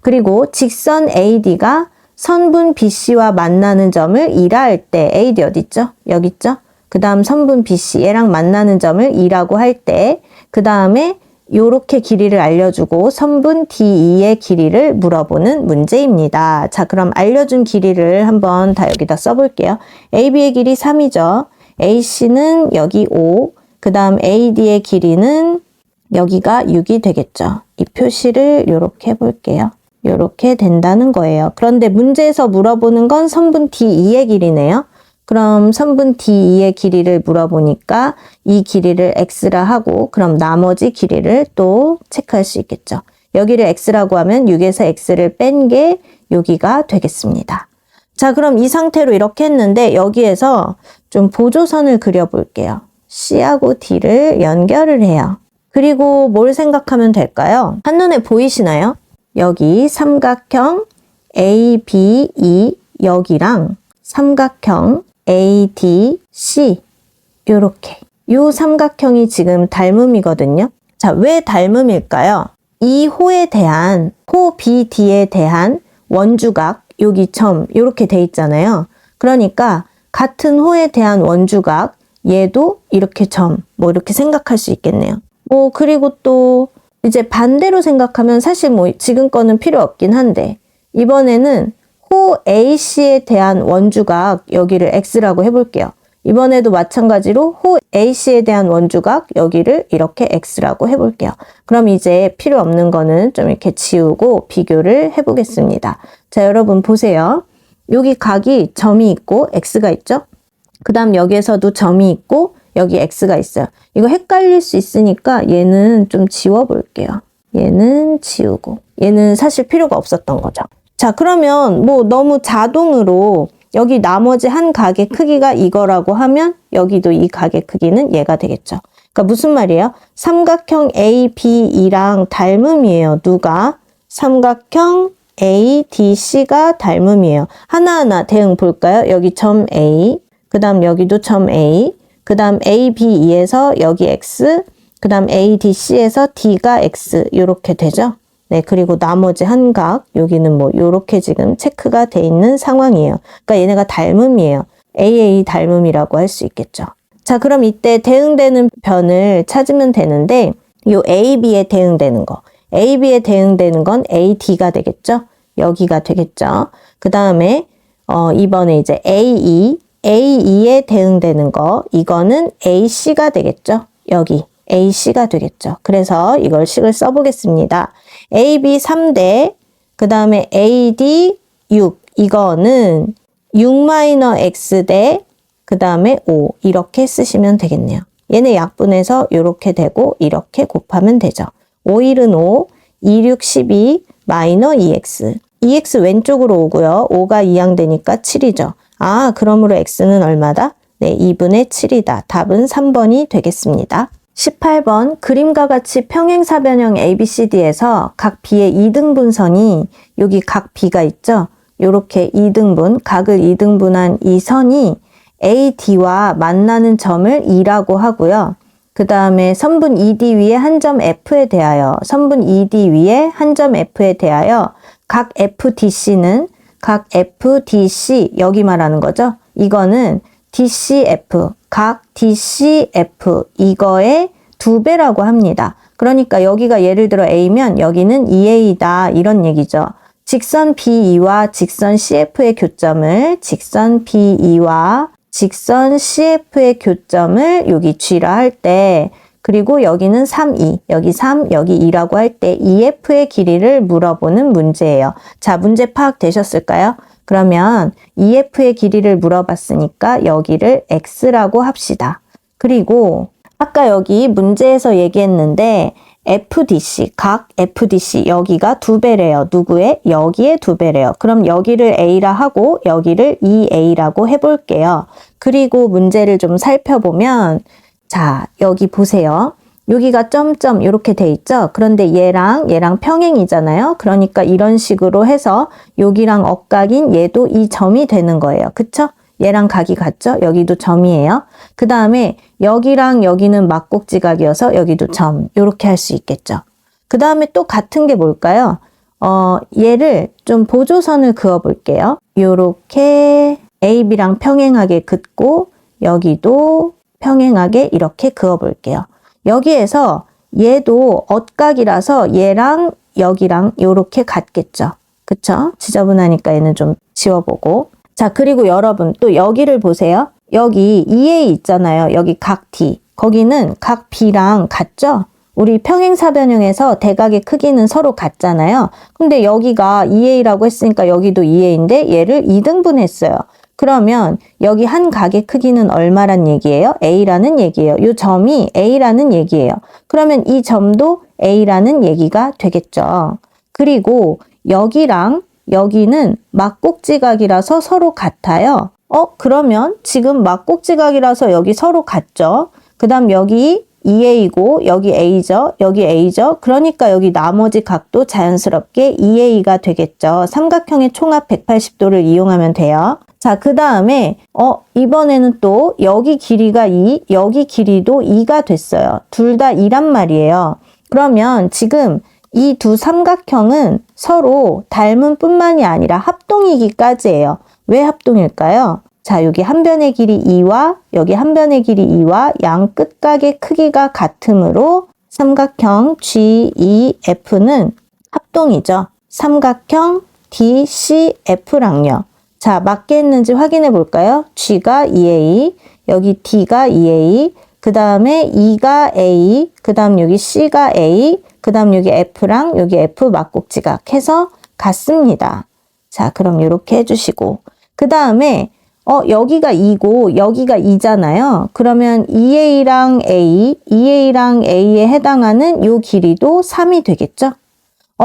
그리고 직선 AD가 선분 BC와 만나는 점을 E라 할 때 AD 어디 있죠? 여기 있죠? 그 다음 선분 BC 얘랑 만나는 점을 E라고 할 때 그 다음에 요렇게 길이를 알려주고 선분 DE의 길이를 물어보는 문제입니다. 자, 그럼 알려준 길이를 한번 다 여기다 써볼게요. AB의 길이 3이죠. AC는 여기 5, 그 다음 AD의 길이는 여기가 6이 되겠죠. 이 표시를 요렇게 해볼게요. 요렇게 된다는 거예요. 그런데 문제에서 물어보는 건 선분 DE의 길이네요. 그럼 선분 DE의 길이를 물어보니까 이 길이를 X라 하고 그럼 나머지 길이를 또 체크할 수 있겠죠. 여기를 X라고 하면 6에서 X를 뺀 게 여기가 되겠습니다. 자, 그럼 이 상태로 이렇게 했는데 여기에서 좀 보조선을 그려볼게요. C하고 D를 연결을 해요. 그리고 뭘 생각하면 될까요? 한눈에 보이시나요? 여기 삼각형 ABE 여기랑 삼각형 ADC 요렇게 요 삼각형이 지금 닮음이거든요. 자, 왜 닮음일까요? 이 호에 대한 호 BD에 대한 원주각 여기 점 요렇게 돼 있잖아요. 그러니까 같은 호에 대한 원주각 얘도 이렇게 점 뭐 이렇게 생각할 수 있겠네요. 뭐 그리고 또 이제 반대로 생각하면 사실 뭐 지금 거는 필요 없긴 한데 이번에는 호 AC에 대한 원주각 여기를 X라고 해볼게요. 이번에도 마찬가지로 호 AC에 대한 원주각 여기를 이렇게 X라고 해볼게요. 그럼 이제 필요 없는 거는 좀 이렇게 지우고 비교를 해보겠습니다. 자, 여러분 보세요. 여기 각이 점이 있고 X가 있죠? 그 다음 여기에서도 점이 있고 여기 X가 있어요. 이거 헷갈릴 수 있으니까 얘는 좀 지워볼게요. 얘는 지우고 얘는 사실 필요가 없었던 거죠. 자, 그러면 뭐 너무 자동으로 여기 나머지 한 각의 크기가 이거라고 하면 여기도 이 각의 크기는 얘가 되겠죠. 그러니까 무슨 말이에요? 삼각형 ABE랑 닮음이에요. 누가? 삼각형 ADC가 닮음이에요. 하나하나 대응 볼까요? 여기 점 A, 그 다음 여기도 점 A, 그 다음 ABE에서 여기 X, 그 다음 ADC에서 D가 X 이렇게 되죠. 네, 그리고 나머지 한 각, 여기는 뭐, 요렇게 지금 체크가 돼 있는 상황이에요. 그러니까 얘네가 닮음이에요. AA 닮음이라고 할 수 있겠죠. 자, 그럼 이때 대응되는 변을 찾으면 되는데, 요 AB에 대응되는 거. AB에 대응되는 건 AD가 되겠죠? 여기가 되겠죠? 그 다음에, 이번에 이제 AE에 대응되는 거, 이거는 AC가 되겠죠? 여기. AC가 되겠죠. 그래서 이걸 식을 써보겠습니다. AB 3대, 그 다음에 AD 6, 이거는 6-X 대, 그 다음에 5, 이렇게 쓰시면 되겠네요. 얘네 약분해서 이렇게 되고 이렇게 곱하면 되죠. 5, 1은 5, 2, 6, 12, 마이너 2X. 2X 왼쪽으로 오고요. 5가 이항되니까 7이죠. 아, 그러므로 X는 얼마다? 네, 2분의 7이다. 답은 3번이 되겠습니다. 18번 그림과 같이 평행사변형 ABCD에서 각 B의 이등분선이 여기 각 B가 있죠? 요렇게 이등분, 각을 이등분한 이 선이 AD와 만나는 점을 E라고 하고요. 그 다음에 선분 ED 위에 한 점 F에 대하여 선분 ED 위에 한 점 F에 대하여 각 FDC는 각 FDC 여기 말하는 거죠? 이거는 DCF, 각 DCF 이거의 2배라고 합니다. 그러니까 여기가 예를 들어 A면 여기는 2A다 이런 얘기죠. 직선 BE와 직선 CF의 교점을 직선 BE와 직선 CF의 교점을 여기 G라 할 때 그리고 여기는 3E, 여기 3, 여기 2라고 할 때 EF의 길이를 물어보는 문제예요. 자, 문제 파악되셨을까요? 그러면 EF의 길이를 물어봤으니까 여기를 X라고 합시다. 그리고 아까 여기 문제에서 얘기했는데 FDC, 각 FDC 여기가 2배래요. 누구의? 여기에 2배래요. 그럼 여기를 A라 하고 여기를 2A라고 해볼게요. 그리고 문제를 좀 살펴보면 자, 여기 보세요. 여기가 점점 이렇게 돼 있죠? 그런데 얘랑 평행이잖아요. 그러니까 이런 식으로 해서 여기랑 억각인 얘도 이 점이 되는 거예요. 그쵸? 얘랑 각이 같죠? 여기도 점이에요. 그 다음에 여기랑 여기는 막곡지각이어서 여기도 점. 이렇게 할 수 있겠죠. 그 다음에 또 같은 게 뭘까요? 얘를 좀 보조선을 그어 볼게요. 요렇게 AB랑 평행하게 긋고 여기도 평행하게 이렇게 그어 볼게요. 여기에서 얘도 억각이라서 얘랑 여기랑 요렇게 같겠죠. 그쵸? 지저분하니까 얘는 좀 지워보고. 자, 그리고 여러분 또 여기를 보세요. 여기 EA 있잖아요. 여기 각 D. 거기는 각 B랑 같죠? 우리 평행사변형에서 대각의 크기는 서로 같잖아요. 근데 여기가 EA라고 했으니까 여기도 EA인데 얘를 2등분 했어요. 그러면 여기 한 각의 크기는 얼마란 얘기예요? A라는 얘기예요. 이 점이 A라는 얘기예요. 그러면 이 점도 A라는 얘기가 되겠죠. 그리고 여기랑 여기는 막곡지각이라서 서로 같아요. 그러면 지금 막곡지각이라서 여기 서로 같죠. 그 다음 여기 EA고 여기 A죠. 여기 A죠. 그러니까 여기 나머지 각도 자연스럽게 EA가 되겠죠. 삼각형의 총합 180도를 이용하면 돼요. 자, 그 다음에 이번에는 또 여기 길이가 2, 여기 길이도 2가 됐어요. 둘 다 2란 말이에요. 그러면 지금 이 두 삼각형은 서로 닮은 뿐만이 아니라 합동이기까지예요. 왜 합동일까요? 자, 여기 한 변의 길이 2와 여기 한 변의 길이 2와 양 끝각의 크기가 같으므로 삼각형 GEF는 합동이죠. 삼각형 DCF랑요. 자, 맞게 했는지 확인해 볼까요? G가 EA, 여기 D가 EA, 그 다음에 E가 A, 그 다음 여기 C가 A, 그 다음 여기 F랑 여기 F 막곡지각 해서 같습니다. 자, 그럼 이렇게 해주시고. 그 다음에 여기가 2고 여기가 2잖아요. 그러면 EA랑 A에 해당하는 요 길이도 3이 되겠죠?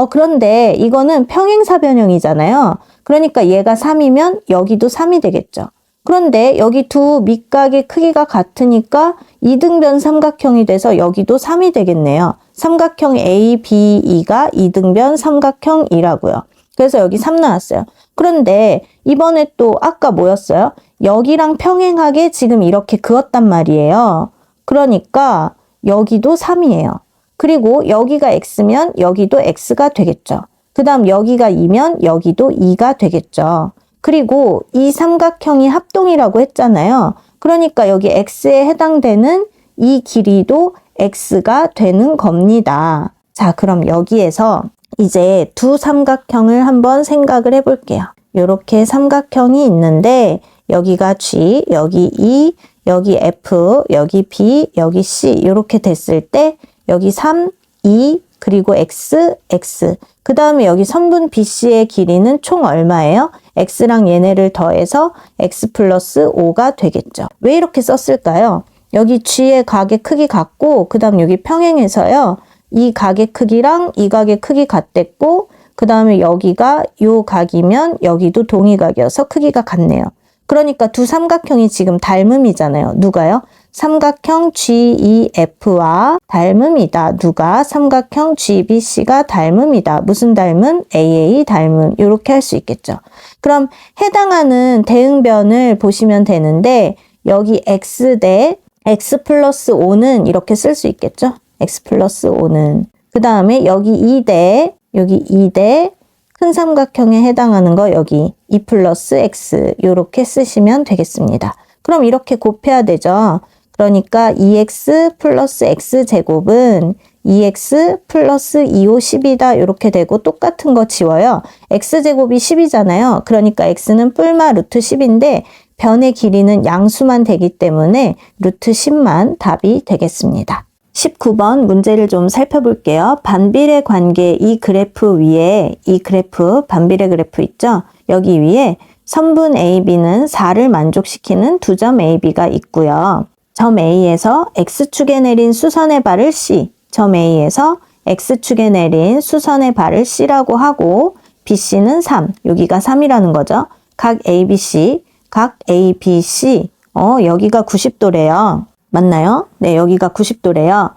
그런데 이거는 평행사변형이잖아요. 그러니까 얘가 3이면 여기도 3이 되겠죠. 그런데 여기 두 밑각의 크기가 같으니까 이등변 삼각형이 돼서 여기도 3이 되겠네요. 삼각형 ABE가 이등변 삼각형이라고요. 그래서 여기 3 나왔어요. 그런데 이번에 또 아까 뭐였어요? 여기랑 평행하게 지금 이렇게 그었단 말이에요. 그러니까 여기도 3이에요. 그리고 여기가 X면 여기도 X가 되겠죠. 그 다음 여기가 2면 여기도 2가 되겠죠. 그리고 이 삼각형이 합동이라고 했잖아요. 그러니까 여기 X에 해당되는 이 길이도 X가 되는 겁니다. 자, 그럼 여기에서 이제 두 삼각형을 한번 생각을 해볼게요. 이렇게 삼각형이 있는데 여기가 G, 여기 E, 여기 F, 여기 B, 여기 C 이렇게 됐을 때 여기 3, 2, 그리고 X, X. 그 다음에 여기 선분 BC의 길이는 총 얼마예요? X랑 얘네를 더해서 X 플러스 5가 되겠죠. 왜 이렇게 썼을까요? 여기 G의 각의 크기 같고 그 다음 여기 평행해서요. 이 각의 크기랑 이 각의 크기 같댔고 그 다음에 여기가 요 각이면 여기도 동의각이어서 크기가 같네요. 그러니까 두 삼각형이 지금 닮음이잖아요. 누가요? 삼각형 GEF와 닮음이다. 누가? 삼각형 GBC가 닮음이다. 무슨 닮음? AA 닮음. 이렇게 할 수 있겠죠. 그럼 해당하는 대응변을 보시면 되는데 여기 X 대 X 플러스 5는 이렇게 쓸 수 있겠죠. X 플러스 5는. 그 다음에 여기 2대 여기 2대 큰 삼각형에 해당하는 거 여기 2 플러스 X 이렇게 쓰시면 되겠습니다. 그럼 이렇게 곱해야 되죠. 그러니까 2x 플러스 x제곱은 2x 플러스 2호 10이다 이렇게 되고 똑같은 거 지워요. x제곱이 10이잖아요. 그러니까 x는 뿔마 루트 10인데 변의 길이는 양수만 되기 때문에 루트 10만 답이 되겠습니다. 19번 문제를 좀 살펴볼게요. 반비례 관계 이 그래프 위에 이 그래프 반비례 그래프 있죠? 여기 위에 선분 AB는 4를 만족시키는 두 점 AB가 있고요. 점 A에서 X축에 내린 수선의 발을 C, 점 A에서 X축에 내린 수선의 발을 C라고 하고 BC는 3, 여기가 3이라는 거죠. 각 ABC, 각 ABC, 여기가 90도래요. 맞나요? 네, 여기가 90도래요.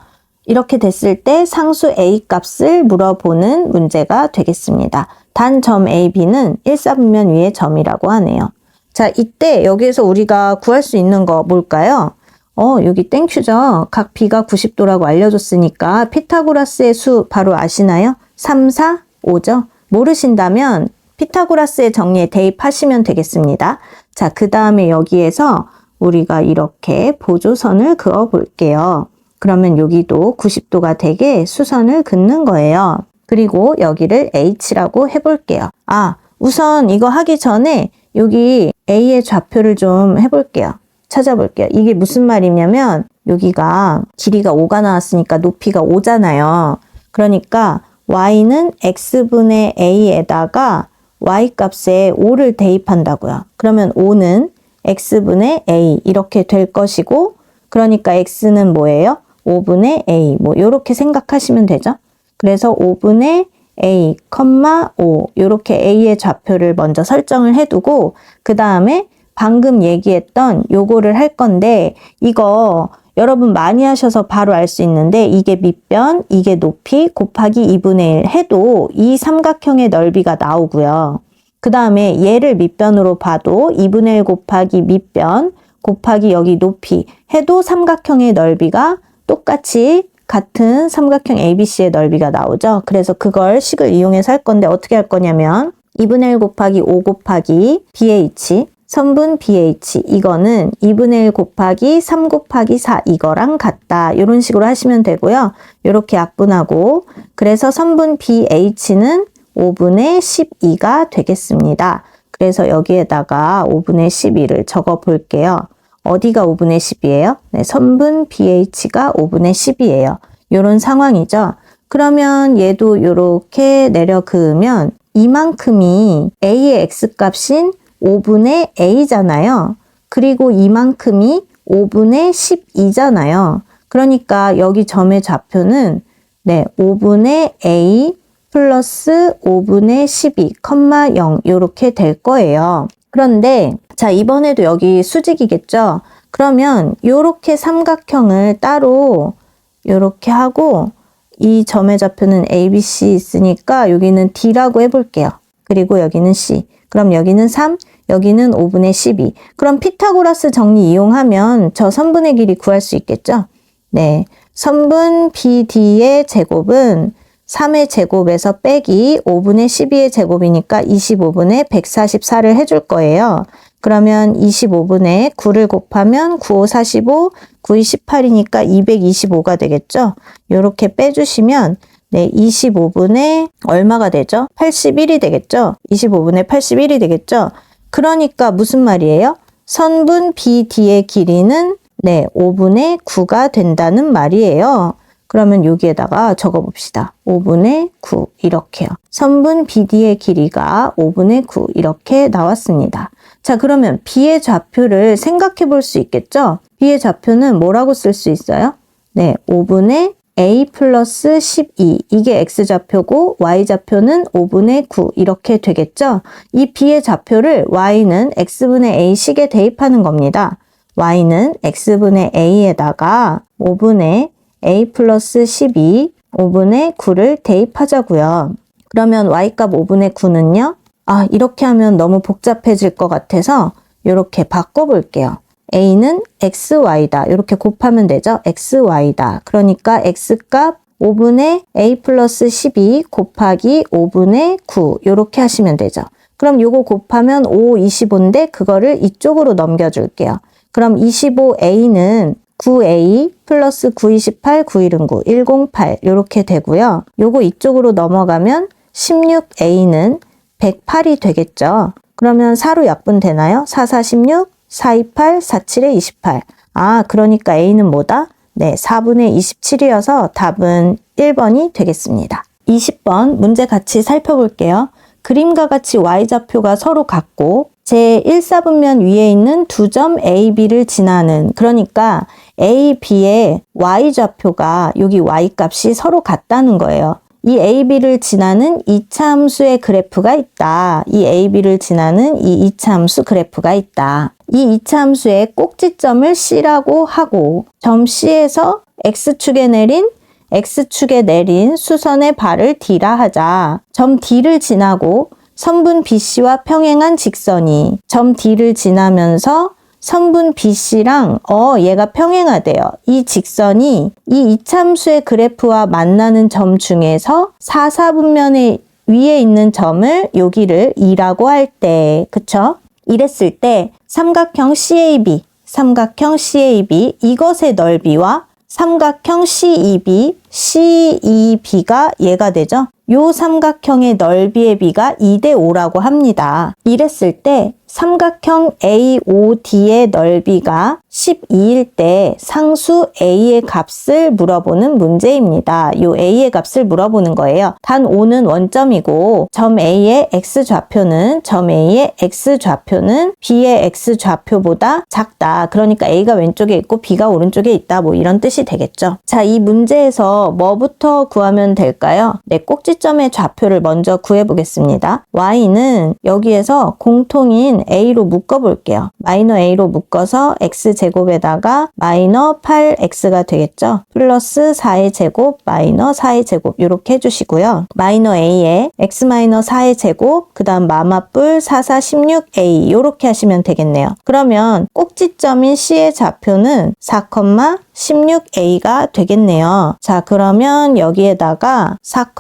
이렇게 됐을 때 상수 A 값을 물어보는 문제가 되겠습니다. 단 점 AB는 1사분면 위의 점이라고 하네요. 자, 이때 여기에서 우리가 구할 수 있는 거 뭘까요? 여기 땡큐죠. 각 B가 90도라고 알려줬으니까 피타고라스의 수 바로 아시나요? 3, 4, 5죠. 모르신다면 피타고라스의 정리에 대입하시면 되겠습니다. 자, 그 다음에 여기에서 우리가 이렇게 보조선을 그어 볼게요. 그러면 여기도 90도가 되게 수선을 긋는 거예요. 그리고 여기를 H라고 해볼게요. 우선 이거 하기 전에 여기 A의 좌표를 좀 해볼게요. 찾아볼게요. 이게 무슨 말이냐면 여기가 길이가 5가 나왔으니까 높이가 5잖아요. 그러니까 Y는 X분의 A에다가 Y 값에 5를 대입한다고요. 그러면 5는 X분의 A 이렇게 될 것이고 그러니까 X는 뭐예요? 5분의 A 이렇게 생각하시면 되죠. 그래서 5분의 A, 5 이렇게 A의 좌표를 먼저 설정을 해두고 그 다음에 방금 얘기했던 요거를 할 건데 이거 여러분 많이 하셔서 바로 알 수 있는데 이게 밑변, 이게 높이 곱하기 2분의 1 해도 이 삼각형의 넓이가 나오고요. 그 다음에 얘를 밑변으로 봐도 2분의 1 곱하기 밑변 곱하기 여기 높이 해도 삼각형의 넓이가 똑같이 같은 삼각형 ABC의 넓이가 나오죠. 그래서 그걸 식을 이용해서 할 건데 어떻게 할 거냐면 2분의 1 곱하기 5 곱하기 BH 선분 BH 이거는 2분의 1 곱하기 3 곱하기 4 이거랑 같다. 이런 식으로 하시면 되고요. 이렇게 약분하고 그래서 선분 BH는 5분의 12가 되겠습니다. 그래서 여기에다가 5분의 12를 적어 볼게요. 어디가 5분의 10이에요? 네, 선분 BH가 5분의 10이에요. 이런 상황이죠. 그러면 얘도 이렇게 내려 그으면 이만큼이 A의 X값인 5분의 A잖아요. 그리고 이만큼이 5분의 12잖아요. 그러니까 여기 점의 좌표는 5분의 A 플러스 5분의 12, 0 이렇게 될 거예요. 그런데 자 이번에도 여기 수직이겠죠. 그러면 이렇게 삼각형을 따로 이렇게 하고 이 점의 좌표는 ABC 있으니까 여기는 D라고 해볼게요. 그리고 여기는 C. 그럼 여기는 3, 여기는 5분의 12. 그럼 피타고라스 정리 이용하면 저 선분의 길이 구할 수 있겠죠? 네, 선분 BD의 제곱은 3의 제곱에서 빼기 5분의 12의 제곱이니까 25분의 144를 해줄 거예요. 그러면 25분의 9를 곱하면 9, 5, 45, 9, 2, 18이니까 225가 되겠죠? 이렇게 빼주시면 25분의 얼마가 되죠? 81이 되겠죠? 25분의 81이 되겠죠? 그러니까 무슨 말이에요? 선분 BD의 길이는 5분의 9가 된다는 말이에요. 그러면 여기에다가 적어봅시다. 5분의 9 이렇게요. 선분 BD의 길이가 5분의 9 이렇게 나왔습니다. 자, 그러면 B의 좌표를 생각해 볼 수 있겠죠? B의 좌표는 뭐라고 쓸 수 있어요? 5분의 A 플러스 12 이게 X좌표고 Y좌표는 5분의 9 이렇게 되겠죠? 이 B의 좌표를 Y는 X분의 A식에 대입하는 겁니다. Y는 X분의 A에다가 5분의 A 플러스 12, 5분의 9를 대입하자고요. 그러면 Y값 5분의 9는요? 이렇게 하면 너무 복잡해질 것 같아서 이렇게 바꿔볼게요. A는 XY다. 이렇게 곱하면 되죠? XY다. 그러니까 X값 5분의 A 플러스 12 곱하기 5분의 9 이렇게 하시면 되죠. 그럼 요거 곱하면 5, 25인데 그거를 이쪽으로 넘겨줄게요. 그럼 25A는 9A 플러스 928, 9일은 9, 108 이렇게 되고요. 요거 이쪽으로 넘어가면 16A는 108이 되겠죠. 그러면 4로 약분되나요? 4, 4, 16, 4, 28, 4, 7에 28. 그러니까 A는 뭐다? 4분의 27이어서 답은 1번이 되겠습니다. 20번 문제 같이 살펴볼게요. 그림과 같이 Y좌표가 서로 같고 제1사분면 위에 있는 두 점 A, B를 지나는, 그러니까 A, B의 y좌표가 여기 y값이 서로 같다는 거예요. 이 A, B를 지나는 2차 함수의 그래프가 있다. 이 A, B를 지나는 이 2차 함수 그래프가 있다. 이 2차 함수의 꼭지점을 C라고 하고 점 C에서 X축에 내린 수선의 발을 D라 하자. 점 D를 지나고 선분 BC와 평행한 직선이 점 D를 지나면서 선분 BC랑 얘가 평행하대요. 이 직선이 이 2차 함수의 그래프와 만나는 점 중에서 4, 4분면의 위에 있는 점을 여기를 2라고 할 때, 그쵸? 이랬을 때 삼각형 CAB 이것의 넓이와 삼각형 CEB가 얘가 되죠. 요 삼각형의 넓이의 비가 2대 5라고 합니다. 이랬을 때 삼각형 AOD의 넓이가 12일 때 상수 A의 값을 물어보는 문제입니다. 요 A의 값을 물어보는 거예요. 단 5는 원점이고 점 A의 X좌표는 B의 X좌표보다 작다. 그러니까 A가 왼쪽에 있고 B가 오른쪽에 있다. 뭐 이런 뜻이 되겠죠. 자, 이 문제에서 뭐부터 구하면 될까요? 네, 꼭지점의 좌표를 먼저 구해보겠습니다. Y는 여기에서 공통인 A로 묶어볼게요. 마이너 A로 묶어서 X제곱에다가 마이너 8X가 되겠죠. 플러스 4의 제곱 마이너 4의 제곱 이렇게 해주시고요. 마이너 A에 X 마이너 4의 제곱 그 다음 마마뿔 4, 4, 16A 이렇게 하시면 되겠네요. 그러면 꼭지점인 C의 좌표는 4, 16A가 되겠네요. 자, 그러면 여기에다가 4,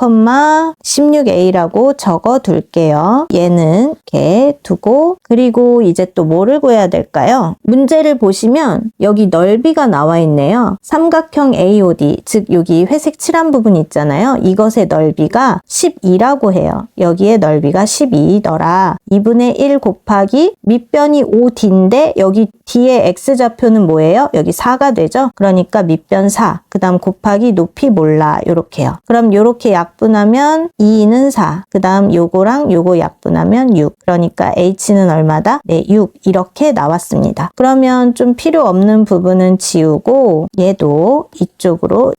16A라고 적어 둘게요. 얘는 이렇게 두고 그리고 이제 또 뭐를 구해야 될까요? 문제를 보시면 여기 넓이가 나와 있네요. 삼각형 AOD, 즉 여기 회색 칠한 부분 있잖아요. 이것의 넓이가 12라고 해요. 여기에 넓이가 12더라. 2분의 1 곱하기 밑변이 5D인데 여기 D의 X좌표는 뭐예요? 여기 4가 되죠? 그러니까 밑변 4, 그 다음 곱하기 높이 몰라 요렇게요. 그럼 요렇게 약분하면 2는 4, 그 다음 요거랑 요거 약분하면 6. 그러니까 H는 얼마다? 네, 6 이렇게 나왔습니다. 그러면 좀 필요 없는 부분은 지우고 얘도 이쪽으로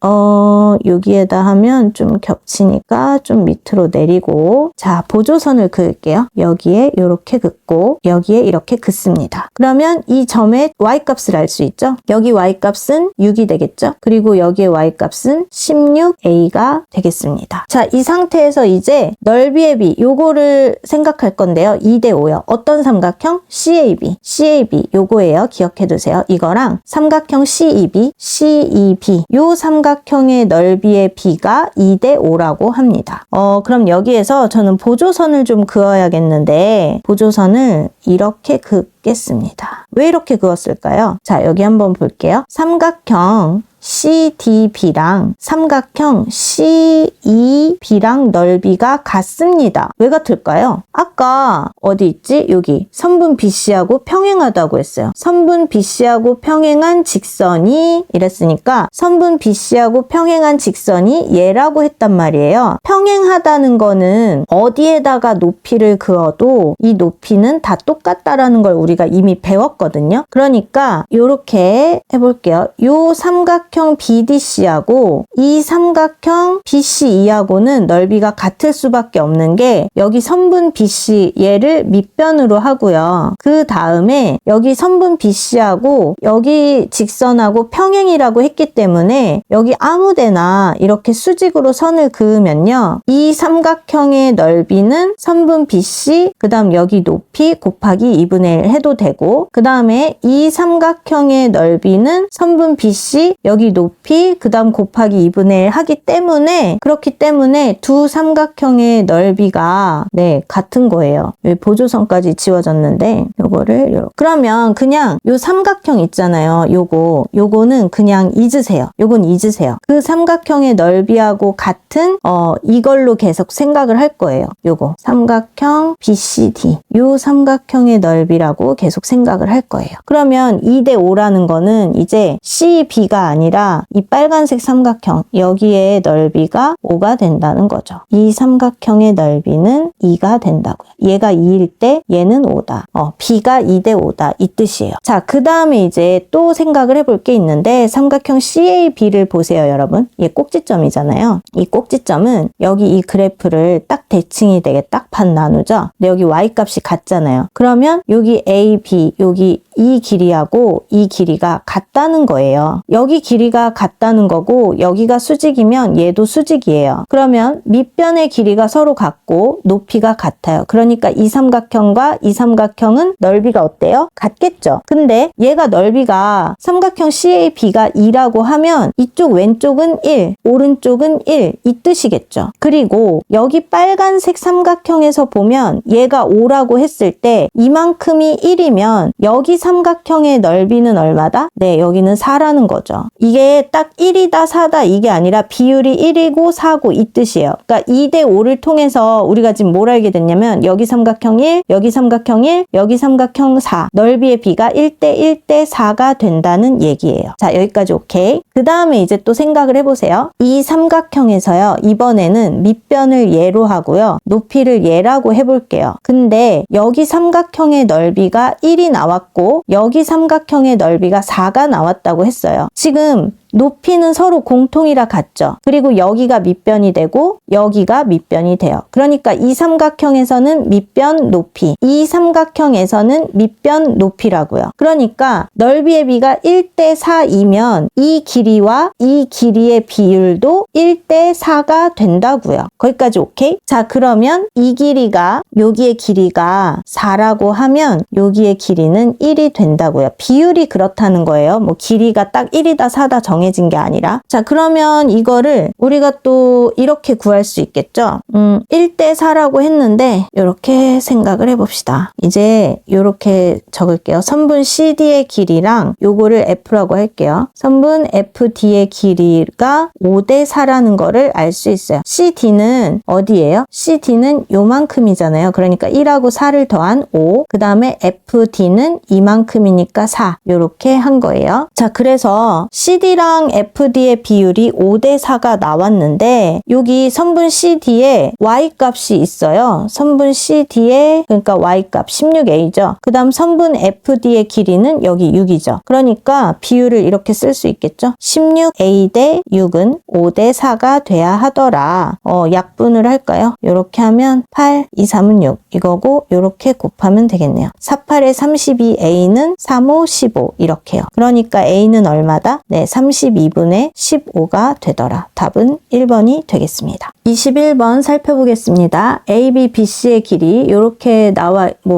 여기에다 하면 좀 겹치니까 좀 밑으로 내리고 자, 보조선을 그을게요. 여기에 이렇게 긋고 여기에 이렇게 긋습니다. 그러면 이 점의 y값을 알 수 있죠? 여기 y값은 6이 되겠죠? 그리고 여기에 y값은 16a가 되겠습니다. 자, 이 상태에서 이제 넓이의 비 요거를 생각할 건데요. 2대 5요. 어떤 삼각형? CAB 요거예요. 기억해 두세요. 이거랑 삼각형 CEB 요 삼각형의 넓이의 비가 2대 5라고 합니다. 그럼 여기에서 저는 보조선을 좀 그어야겠는데 보조선을 이렇게 긋겠습니다. 왜 이렇게 그었을까요? 자, 여기 한번 볼게요. 삼각형 CDB랑 삼각형 CEB랑 넓이가 같습니다. 왜 같을까요? 아까 어디 있지? 여기 선분 BC하고 평행하다고 했어요. 선분 BC하고 평행한 직선이 이랬으니까 선분 BC하고 평행한 직선이 얘라고 했단 말이에요. 평행하다는 거는 어디에다가 높이를 그어도 이 높이는 다 똑같다라는 걸 우리가 이미 배웠거든요. 그러니까 이렇게 해볼게요. 요 삼각형 BDC하고 이 삼각형 BCE하고는 넓이가 같을 수밖에 없는 게 여기 선분 BC 얘를 밑변으로 하고요. 그 다음에 여기 선분 BC하고 여기 직선하고 평행이라고 했기 때문에 여기 아무데나 이렇게 수직으로 선을 그으면요. 이 삼각형의 넓이는 선분 BC 그 다음 여기 높이 곱하기 2분의 1 해도 되고 그 다음에 이 삼각형의 넓이는 선분 BC 여기 높이 그 다음 곱하기 2분의 1 하기 때문에 그렇기 때문에 두 삼각형의 넓이가 네 같은 거예요. 여기 보조선까지 지워졌는데 요거를 요렇게. 그러면 그냥 요 삼각형 있잖아요. 요거는 그냥 잊으세요. 요건 잊으세요. 그 삼각형의 넓이하고 같은 이걸로 계속 생각을 할 거예요. 요거 삼각형 BCD 요 삼각형의 넓이라고 계속 생각을 할 거예요. 그러면 2대 5라는 거는 이제 CB가 아니라 아니라 이 빨간색 삼각형 여기에 넓이가 5가 된다는 거죠. 이 삼각형의 넓이는 2가 된다고요. 얘가 2일 때 얘는 5다. B가 2대 5다 이 뜻이에요. 자, 그 다음에 이제 또 생각을 해볼 게 있는데 삼각형 CAB를 보세요, 여러분. 얘 꼭지점이잖아요. 이 꼭지점은 여기 이 그래프를 딱 대칭이 되게 딱 반 나누죠. 근데 여기 Y값이 같잖아요. 그러면 여기 A, B, 여기 이 길이하고 이 길이가 같다는 거예요. 여기 길이가 같다는 거고 여기가 수직이면 얘도 수직이에요. 그러면 밑변의 길이가 서로 같고 높이가 같아요. 그러니까 이 삼각형과 이 삼각형은 넓이가 어때요? 같겠죠. 근데 얘가 넓이가 삼각형 CAB가 2라고 하면 이쪽 왼쪽은 1, 오른쪽은 1 이 뜻이겠죠. 그리고 여기 빨간색 삼각형에서 보면 얘가 5라고 했을 때 이만큼이 1이면 여기 삼각형의 넓이는 얼마다? 네, 여기는 4라는 거죠. 이게 딱 1이다 4다 이게 아니라 비율이 1이고 4고 이 뜻이에요. 그러니까 2대 5를 통해서 우리가 지금 뭘 알게 됐냐면 여기 삼각형 1, 여기 삼각형 1, 여기 삼각형 4 넓이의 비가 1대 1대 4가 된다는 얘기예요. 자, 여기까지 오케이. 그 다음에 이제 또 생각을 해보세요. 이 삼각형에서요, 이번에는 밑변을 예로 하고요, 높이를 예라고 해볼게요. 근데 여기 삼각형의 넓이가 1이 나왔고 여기 삼각형의 넓이가 4가 나왔다고 했어요. 지금 높이는 서로 공통이라 같죠. 그리고 여기가 밑변이 되고 여기가 밑변이 돼요. 그러니까 이 삼각형에서는 밑변 높이, 이 삼각형에서는 밑변 높이라고요. 그러니까 넓이의 비가 1대 4이면 이 길이와 이 길이의 비율도 1대 4가 된다고요. 거기까지 오케이? 자, 그러면 이 길이가 여기의 길이가 4라고 하면 여기의 길이는 1이 된다고요. 비율이 그렇다는 거예요. 뭐 길이가 딱 1이다 4다 정해진 게 아니라. 자, 그러면 이거를 우리가 또 이렇게 구할 수 있겠죠. 1대 4라고 했는데 이렇게 생각을 해봅시다. 이제 이렇게 적을게요. 선분 CD의 길이랑 요거를 F라고 할게요. 선분 FD의 길이가 5대 4라는 거를 알 수 있어요. CD는 어디예요? CD는 요만큼이잖아요. 그러니까 1하고 4를 더한 5, 그 다음에 FD는 이만큼이니까 4 요렇게 한 거예요. 자, 그래서 CD랑 FD의 비율이 5대 4가 나왔는데 여기 선분 CD에 Y값이 있어요. 선분 CD에 그러니까 Y값 16A죠. 그 다음 선분 FD의 길이는 여기 6이죠. 그러니까 비율을 이렇게 쓸 수 있겠죠. 16A 대 6은 5대 4가 돼야 하더라. 약분을 할까요? 이렇게 하면 8, 2, 3은 6 이거고 이렇게 곱하면 되겠네요. 48에 32A는 3, 5, 15 이렇게요. 그러니까 A는 얼마다? 네, 32분의 15가 되더라. 답은 1번이 되겠습니다. 21번 살펴보겠습니다. A, B, B, C의 길이 이렇게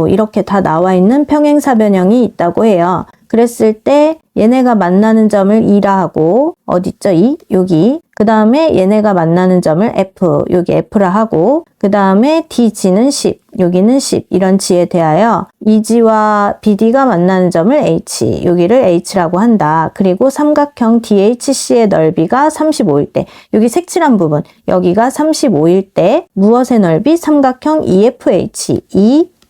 이렇게 다 나와 있는 평행사변형이 있다고 해요. 그랬을 때 얘네가 만나는 점을 2라 하고 어딨죠? 2? 여기. 그 다음에 얘네가 만나는 점을 F, 여기 F라 하고 그 다음에 DG는 10, 여기는 10 이런 지에 대하여 EG와 BD가 만나는 점을 H, 여기를 H라고 한다. 그리고 삼각형 DHC의 넓이가 35일 때 여기 색칠한 부분 여기가 35일 때 무엇의 넓이? 삼각형 EFH,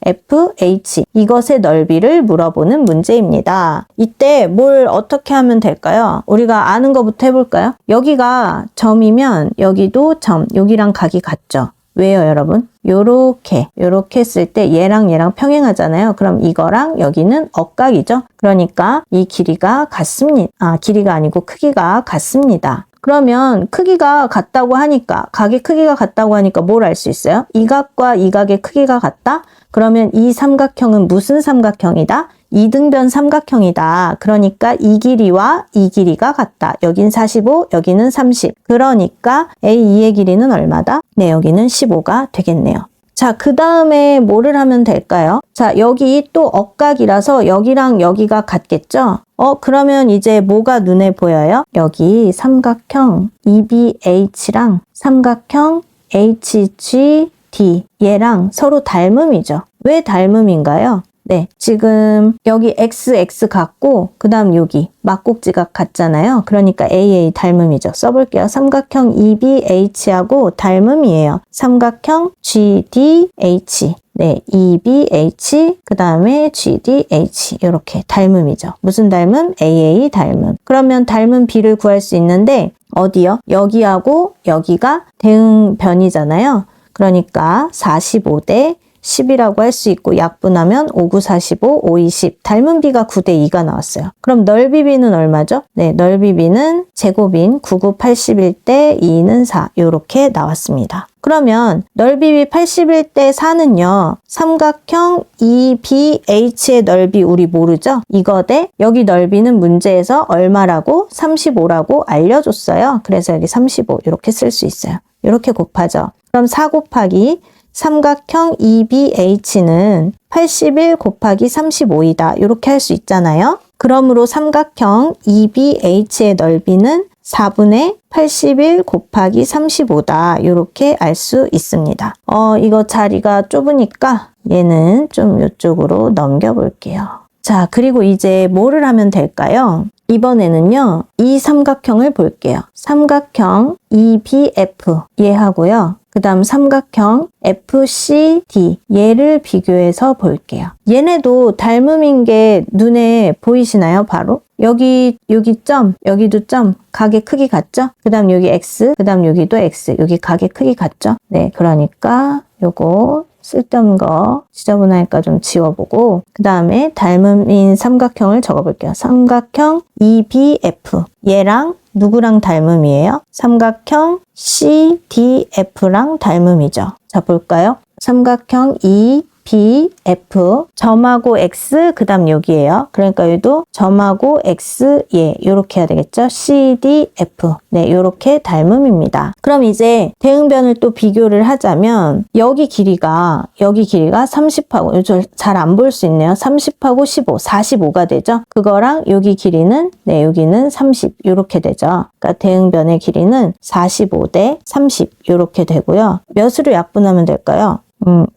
FH 이것의 넓이를 물어보는 문제입니다. 이때 뭘 어떻게 하면 될까요? 우리가 아는 것부터 해볼까요? 여기가 점이면 여기도 점, 여기랑 각이 같죠? 왜요, 여러분? 요렇게 했을 때 얘랑 평행하잖아요. 그럼 이거랑 여기는 억각이죠? 그러니까 이 길이가 같습니다. 길이가 아니고 크기가 같습니다. 그러면 크기가 같다고 하니까, 각의 크기가 같다고 하니까 뭘 알 수 있어요? 이 각과 이 각의 크기가 같다? 그러면 이 삼각형은 무슨 삼각형이다? 이등변 삼각형이다. 그러니까 이 길이와 이 길이가 같다. 여긴 45, 여기는 30. 그러니까 A2의 길이는 얼마다? 네, 여기는 15가 되겠네요. 자, 그 다음에 뭐를 하면 될까요? 자, 여기 또 억각이라서 여기랑 여기가 같겠죠? 그러면 이제 뭐가 눈에 보여요? 여기 삼각형 EBH랑 삼각형 HGD 얘랑 서로 닮음이죠. 왜 닮음인가요? 네, 지금 여기 XX 같고 그 다음 여기 막꼭지가 같잖아요. 그러니까 AA 닮음이죠. 써볼게요. 삼각형 EBH하고 닮음이에요. 삼각형 GDH 네, EBH, 그 다음에 GDH 이렇게 닮음이죠. 무슨 닮음? AA 닮음. 그러면 닮음 B를 구할 수 있는데 어디요? 여기하고 여기가 대응변이잖아요. 그러니까 45대 10이라고 할 수 있고 약분하면 5, 9, 45, 5, 20 닮은 B가 9대 2가 나왔어요. 그럼 넓이 B는 얼마죠? 네, 넓이 B는 제곱인 9, 9, 81대 2는 4 이렇게 나왔습니다. 그러면 넓이 B 81대 4는요. 삼각형 EBH의 넓이 우리 모르죠? 이거 대 여기 넓이는 문제에서 얼마라고? 35라고 알려줬어요. 그래서 여기 35 이렇게 쓸 수 있어요. 이렇게 곱하죠. 그럼 4 곱하기 삼각형 EBH는 81 곱하기 35이다. 이렇게 할 수 있잖아요. 그러므로 삼각형 EBH의 넓이는 4분의 81 곱하기 35다. 이렇게 알 수 있습니다. 이거 자리가 좁으니까 얘는 좀 이쪽으로 넘겨볼게요. 자, 그리고 이제 뭐를 하면 될까요? 이번에는요, 이 삼각형을 볼게요. 삼각형 EBF 얘하고요. 그 다음 삼각형 FCD 얘를 비교해서 볼게요. 얘네도 닮음인 게 눈에 보이시나요? 바로 여기 점, 여기도 점, 각의 크기 같죠? 그 다음 여기 X, 그 다음 여기도 X, 여기 각의 크기 같죠? 네, 그러니까 요거 쓸데없는 거 지저분하니까 좀 지워보고 그 다음에 닮음인 삼각형을 적어볼게요. 삼각형 EBF 얘랑 누구랑 닮음이에요? 삼각형 CDF랑 닮음이죠. 자, 볼까요? 삼각형 EBF 점하고 X 그 다음 여기에요. 그러니까 여기도 점하고 X 요렇게 해야 되겠죠. CDF 네, 요렇게 닮음입니다. 그럼 이제 대응변을 또 비교를 하자면 여기 길이가 30하고 잘 안 볼 수 있네요. 30하고 15, 45가 되죠. 그거랑 여기 길이는 네, 여기는 30 요렇게 되죠. 그러니까 대응변의 길이는 45대 30 요렇게 되고요. 몇으로 약분하면 될까요?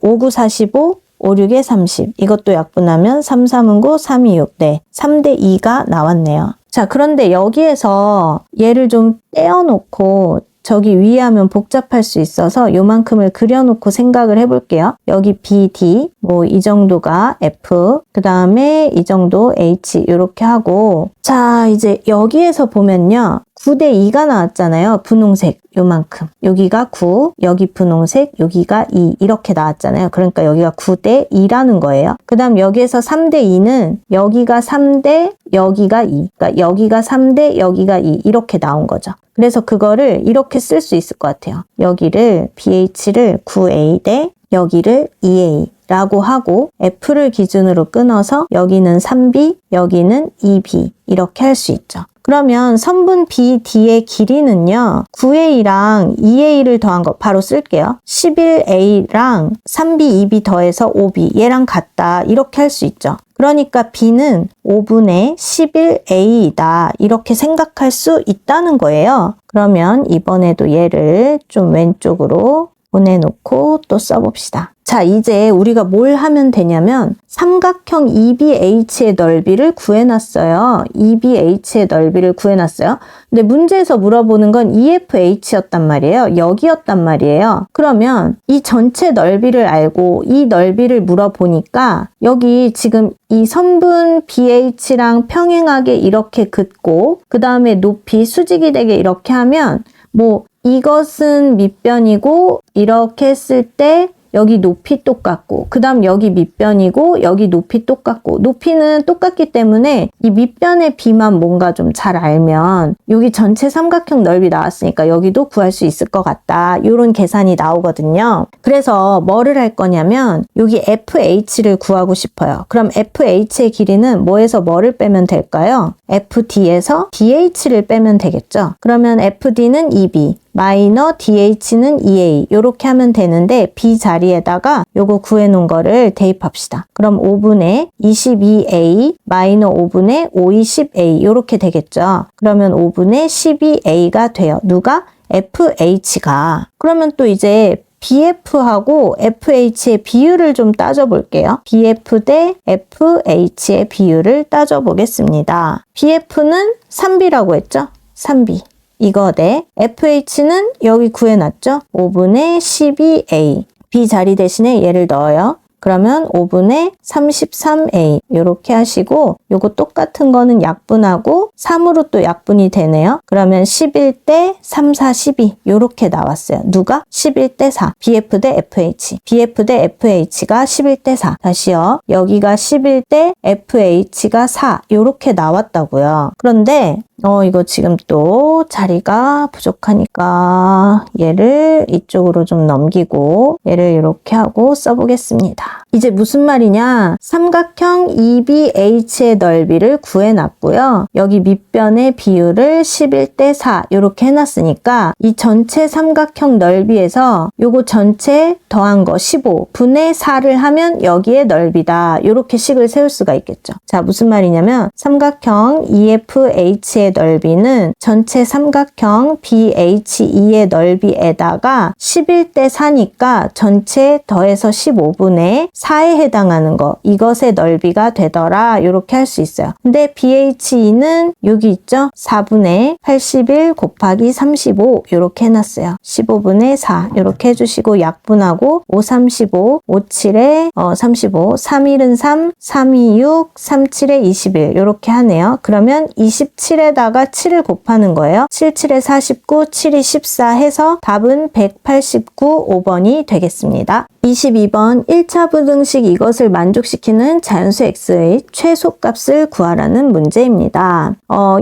5, 9, 45, 5, 6에 30. 이것도 약분하면 3, 3은 9, 3, 2, 6. 네, 3대 2가 나왔네요. 자, 그런데 여기에서 얘를 좀 떼어놓고 저기 위에 하면 복잡할 수 있어서 요만큼을 그려놓고 생각을 해볼게요. 여기 BD, 뭐 이 정도가 F, 그 다음에 이 정도 H 이렇게 하고 자, 이제 여기에서 보면요. 9대 2가 나왔잖아요. 분홍색 요만큼. 여기가 9, 여기 분홍색, 여기가 2 이렇게 나왔잖아요. 그러니까 여기가 9대 2라는 거예요. 그 다음 여기에서 3대 2는 여기가 3대 여기가 2. 그러니까 여기가 3대 여기가 2 이렇게 나온 거죠. 그래서 그거를 이렇게 쓸 수 있을 것 같아요. 여기를 BH를 9A 대 여기를 2A 라고 하고 F를 기준으로 끊어서 여기는 3B, 여기는 2B 이렇게 할 수 있죠. 그러면 선분 BD의 길이는요. 9A랑 2A를 더한 거 바로 쓸게요. 11A랑 3B, 2B 더해서 5B 얘랑 같다 이렇게 할 수 있죠. 그러니까 B는 5분의 11A이다 이렇게 생각할 수 있다는 거예요. 그러면 이번에도 얘를 좀 왼쪽으로 보내놓고 또 써봅시다. 자, 이제 우리가 뭘 하면 되냐면 삼각형 EBH의 넓이를 구해놨어요. EBH의 넓이를 구해놨어요. 근데 문제에서 물어보는 건 EFH였단 말이에요. 여기였단 말이에요. 그러면 이 전체 넓이를 알고 이 넓이를 물어보니까 여기 지금 이 선분 BH랑 평행하게 이렇게 긋고 그 다음에 높이 수직이 되게 이렇게 하면 뭐 이것은 밑변이고 이렇게 했을 때 여기 높이 똑같고 그 다음 여기 밑변이고 여기 높이 똑같고 높이는 똑같기 때문에 이 밑변의 비만 뭔가 좀 잘 알면 여기 전체 삼각형 넓이 나왔으니까 여기도 구할 수 있을 것 같다 이런 계산이 나오거든요. 그래서 뭐를 할 거냐면 여기 FH를 구하고 싶어요. 그럼 FH의 길이는 뭐에서 뭐를 빼면 될까요? FD에서 DH를 빼면 되겠죠. 그러면 FD는 2B 마이너 DH는 2A 이렇게 하면 되는데 B 자리에다가 요거 구해놓은 거를 대입합시다. 그럼 5분의 22A 마이너 5분의 520A 이렇게 되겠죠. 그러면 5분의 12A가 돼요. 누가? FH가. 그러면 또 이제 BF하고 FH의 비율을 좀 따져볼게요. BF 대 FH의 비율을 따져보겠습니다. BF는 3B라고 했죠? 3B. 이거 대 FH는 여기 구해놨죠? 5분의 12A. B 자리 대신에 얘를 넣어요. 그러면 5분의 33a 이렇게 하시고 요거 똑같은 거는 약분하고 3으로 또 약분이 되네요. 그러면 11대 3, 4, 12 이렇게 나왔어요. 누가? 11대 4. BF 대 FH. BF 대 FH가 11대 4. 다시요. 여기가 11대 FH가 4 이렇게 나왔다고요. 그런데 이거 지금 또 자리가 부족하니까 얘를 이쪽으로 좀 넘기고 얘를 이렇게 하고 써보겠습니다. 이제 무슨 말이냐? 삼각형 EBH의 넓이를 구해놨고요. 여기 밑변의 비율을 11대 4 이렇게 해놨으니까 이 전체 삼각형 넓이에서 요거 전체 더한 거 15분의 4를 하면 여기에 넓이다. 이렇게 식을 세울 수가 있겠죠. 자, 무슨 말이냐면 삼각형 EFH의 넓이는 전체 삼각형 BHE의 넓이에다가 11대 4니까 전체 더해서 15분의 4에 해당하는 거 이것의 넓이가 되더라 이렇게 할 수 있어요. 근데 BHE는 여기 있죠? 4분의 81 곱하기 35 이렇게 해놨어요. 15분의 4 이렇게 해주시고 약분하고 5, 35, 5, 7에 35, 3일은 3, 3, 2, 6, 3, 7에 21 이렇게 하네요. 그러면 27에다가 7을 곱하는 거예요. 7, 7에 49, 7이 14 해서 답은 189, 5번이 되겠습니다. 22번 1차 부등식 이것을 만족시키는 자연수 x의 최소값을 구하라는 문제입니다.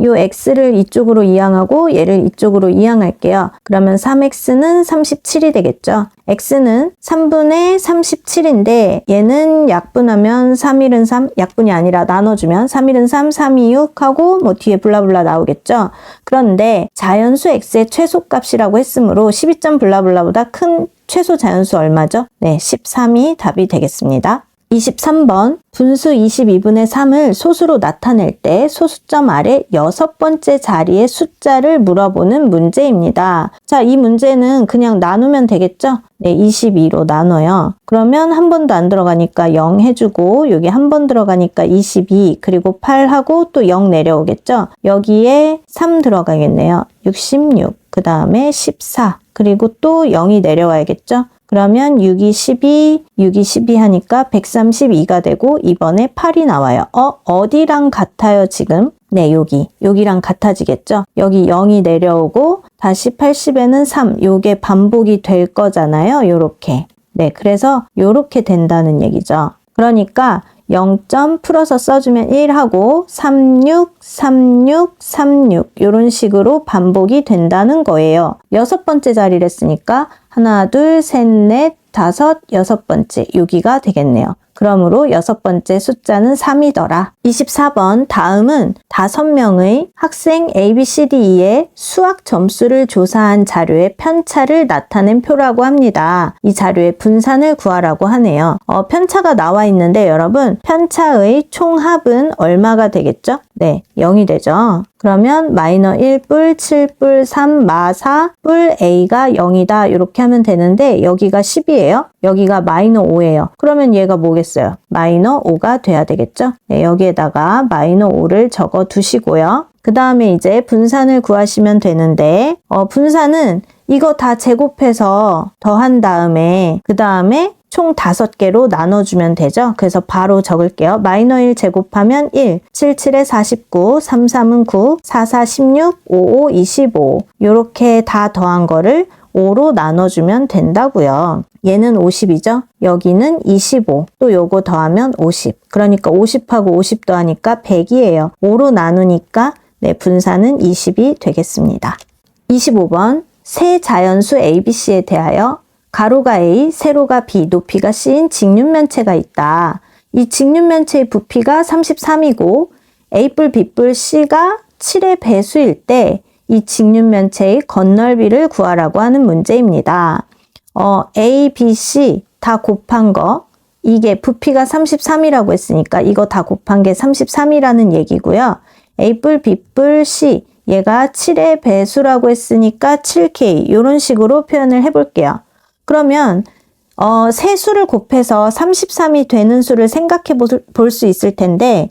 요 x를 이쪽으로 이항하고 얘를 이쪽으로 이항할게요. 그러면 3x는 37이 되겠죠. x는 3분의 37인데 얘는 약분하면 3일은 3, 약분이 아니라 나눠주면 3일은 3, 3이 6 하고 뭐 뒤에 블라블라 나오겠죠. 그런데 자연수 x의 최소값이라고 했으므로 12점 블라블라보다 큰 최소 자연수 얼마죠? 네, 13이 답이 되겠습니다. 23번 분수 22분의 3을 소수로 나타낼 때 소수점 아래 6번째 자리의 숫자를 물어보는 문제입니다. 자, 이 문제는 그냥 나누면 되겠죠? 네, 22로 나눠요. 그러면 한 번도 안 들어가니까 0 해주고 여기 한 번 들어가니까 22 그리고 8하고 또 0 내려오겠죠? 여기에 3 들어가겠네요. 66 그 다음에 14 그리고 또 0이 내려와야겠죠? 그러면 6이 12, 6이 12 하니까 132가 되고 이번에 8이 나와요. 어디랑 같아요 지금? 네, 여기랑 같아지겠죠? 여기 0이 내려오고 다시 80에는 3, 요게 반복이 될 거잖아요. 요렇게. 네, 그래서 요렇게 된다는 얘기죠. 그러니까 0점 풀어서 써주면 1하고 36, 36, 36 이런 식으로 반복이 된다는 거예요. 6번째 자리를 했으니까 하나, 둘, 셋, 넷, 다섯, 6번째 여기가 되겠네요. 그러므로 6번째 숫자는 3이더라. 24번 다음은 5명의 학생 ABCDE의 수학 점수를 조사한 자료의 편차를 나타낸 표라고 합니다. 이 자료의 분산을 구하라고 하네요. 편차가 나와 있는데 여러분 편차의 총합은 얼마가 되겠죠? 네, 0이 되죠. 그러면 마이너 1뿔, 7뿔, 3, 마 4, 뿔 A가 0이다 이렇게 하면 되는데 여기가 10이에요. 여기가 마이너 5예요. 그러면 얘가 뭐겠어요? 마이너 5가 돼야 되겠죠? 네, 여기에다가 마이너 5를 적어 두시고요. 그 다음에 이제 분산을 구하시면 되는데 분산은 이거 다 제곱해서 더한 다음에 그 다음에 총 5개로 나눠주면 되죠. 그래서 바로 적을게요. 마이너 1 제곱하면 1, 7, 7에 49, 3, 3은 9, 4, 4, 16, 5, 5, 25 이렇게 다 더한 거를 5로 나눠주면 된다고요. 얘는 50이죠. 여기는 25. 또 요거 더하면 50. 그러니까 50하고 50 더하니까 100이에요. 5로 나누니까 네, 분산은 20이 되겠습니다. 25번 세 자연수 ABC에 대하여 가로가 A, 세로가 B, 높이가 C인 직륜면체가 있다. 이 직륜면체의 부피가 33이고 A뿔, B뿔, C가 7의 배수일 때 이 직륜면체의 겉넓이를 구하라고 하는 문제입니다. A, B, C 다 곱한 거 이게 부피가 33이라고 했으니까 이거 다 곱한 게 33이라는 얘기고요. A뿔, B뿔, C 얘가 7의 배수라고 했으니까 7K 이런 식으로 표현을 해볼게요. 그러면 세 수를 곱해서 33이 되는 수를 생각해 볼 수 있을 텐데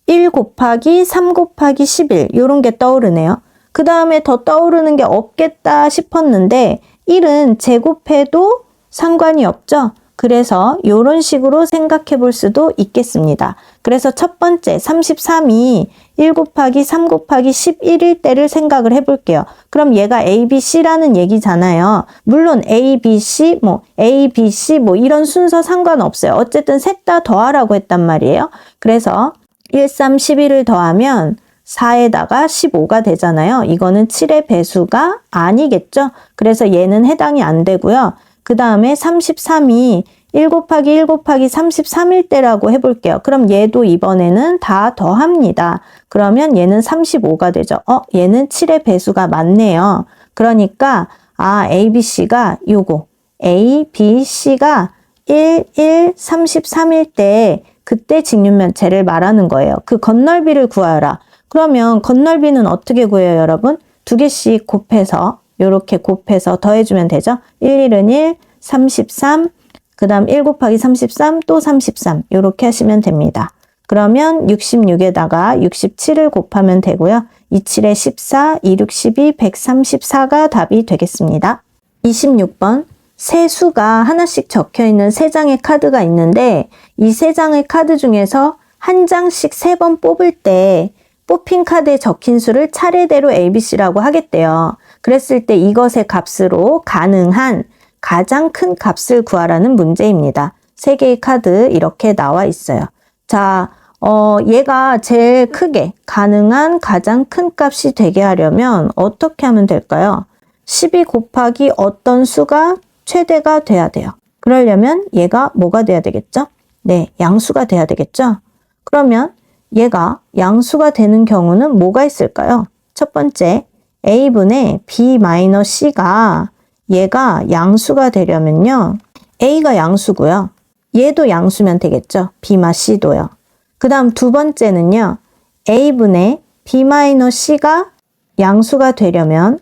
1 곱하기 3 곱하기 11 이런 게 떠오르네요. 그 다음에 더 떠오르는 게 없겠다 싶었는데 1은 제곱해도 상관이 없죠. 그래서 이런 식으로 생각해 볼 수도 있겠습니다. 그래서 첫 번째 33이 1 곱하기 3 곱하기 11일 때를 생각을 해 볼게요. 그럼 얘가 A, B, C라는 얘기잖아요. 물론 A, B, C, A, B, C 이런 순서 상관없어요. 어쨌든 셋 다 더하라고 했단 말이에요. 그래서 1, 3, 11을 더하면 4에다가 15가 되잖아요. 이거는 7의 배수가 아니겠죠? 그래서 얘는 해당이 안 되고요. 그 다음에 33이 1 곱하기 1 곱하기 33일 때라고 해볼게요. 그럼 얘도 이번에는 다 더합니다. 그러면 얘는 35가 되죠. 얘는 7의 배수가 맞네요. 그러니까 A, B, C가 요거 A, B, C가 1, 1, 33일 때 그때 직육면체를 말하는 거예요. 그 건널비를 구하라. 그러면 건널비는 어떻게 구해요, 여러분? 두 개씩 곱해서 요렇게 곱해서 더해주면 되죠. 1, 1은 1, 33, 그 다음 1 곱하기 33, 또 33 요렇게 하시면 됩니다. 그러면 66에다가 67을 곱하면 되고요. 2, 7에 14, 2, 6, 12, 134가 답이 되겠습니다. 26번 세 수가 하나씩 적혀있는 세 장의 카드가 있는데 이 세 장의 카드 중에서 한 장씩 3번 뽑을 때 뽑힌 카드에 적힌 수를 차례대로 ABC라고 하겠대요. 그랬을 때 이것의 값으로 가능한 가장 큰 값을 구하라는 문제입니다. 3개의 카드 이렇게 나와 있어요. 자, 얘가 제일 크게 가능한 가장 큰 값이 되게 하려면 어떻게 하면 될까요? 12 곱하기 어떤 수가 최대가 돼야 돼요. 그러려면 얘가 뭐가 돼야 되겠죠? 네, 양수가 돼야 되겠죠? 그러면 얘가 양수가 되는 경우는 뭐가 있을까요? 첫 번째, A분의 B-C가 얘가 양수가 되려면요. A가 양수고요. 얘도 양수면 되겠죠. B마 C도요. 그 다음 두 번째는요. A분의 B-C가 양수가 되려면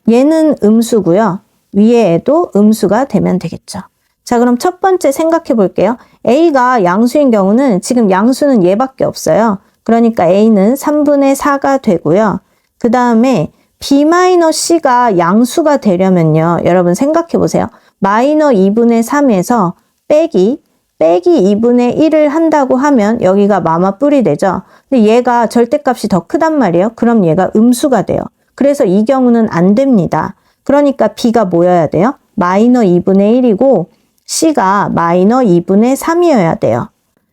얘는 음수고요. 위에 애도 음수가 되면 되겠죠. 자, 그럼 첫 번째 생각해 볼게요. A가 양수인 경우는 지금 양수는 얘밖에 없어요. 그러니까 A는 3분의 4가 되고요. 그 다음에 B-C가 양수가 되려면요. 여러분 생각해 보세요. 마이너 2분의 3에서 빼기 2분의 1을 한다고 하면 여기가 마마뿔이 되죠. 근데 얘가 절대값이 더 크단 말이에요. 그럼 얘가 음수가 돼요. 그래서 이 경우는 안 됩니다. 그러니까 B가 뭐여야 돼요? 마이너 2분의 1이고 C가 마이너 2분의 3이어야 돼요.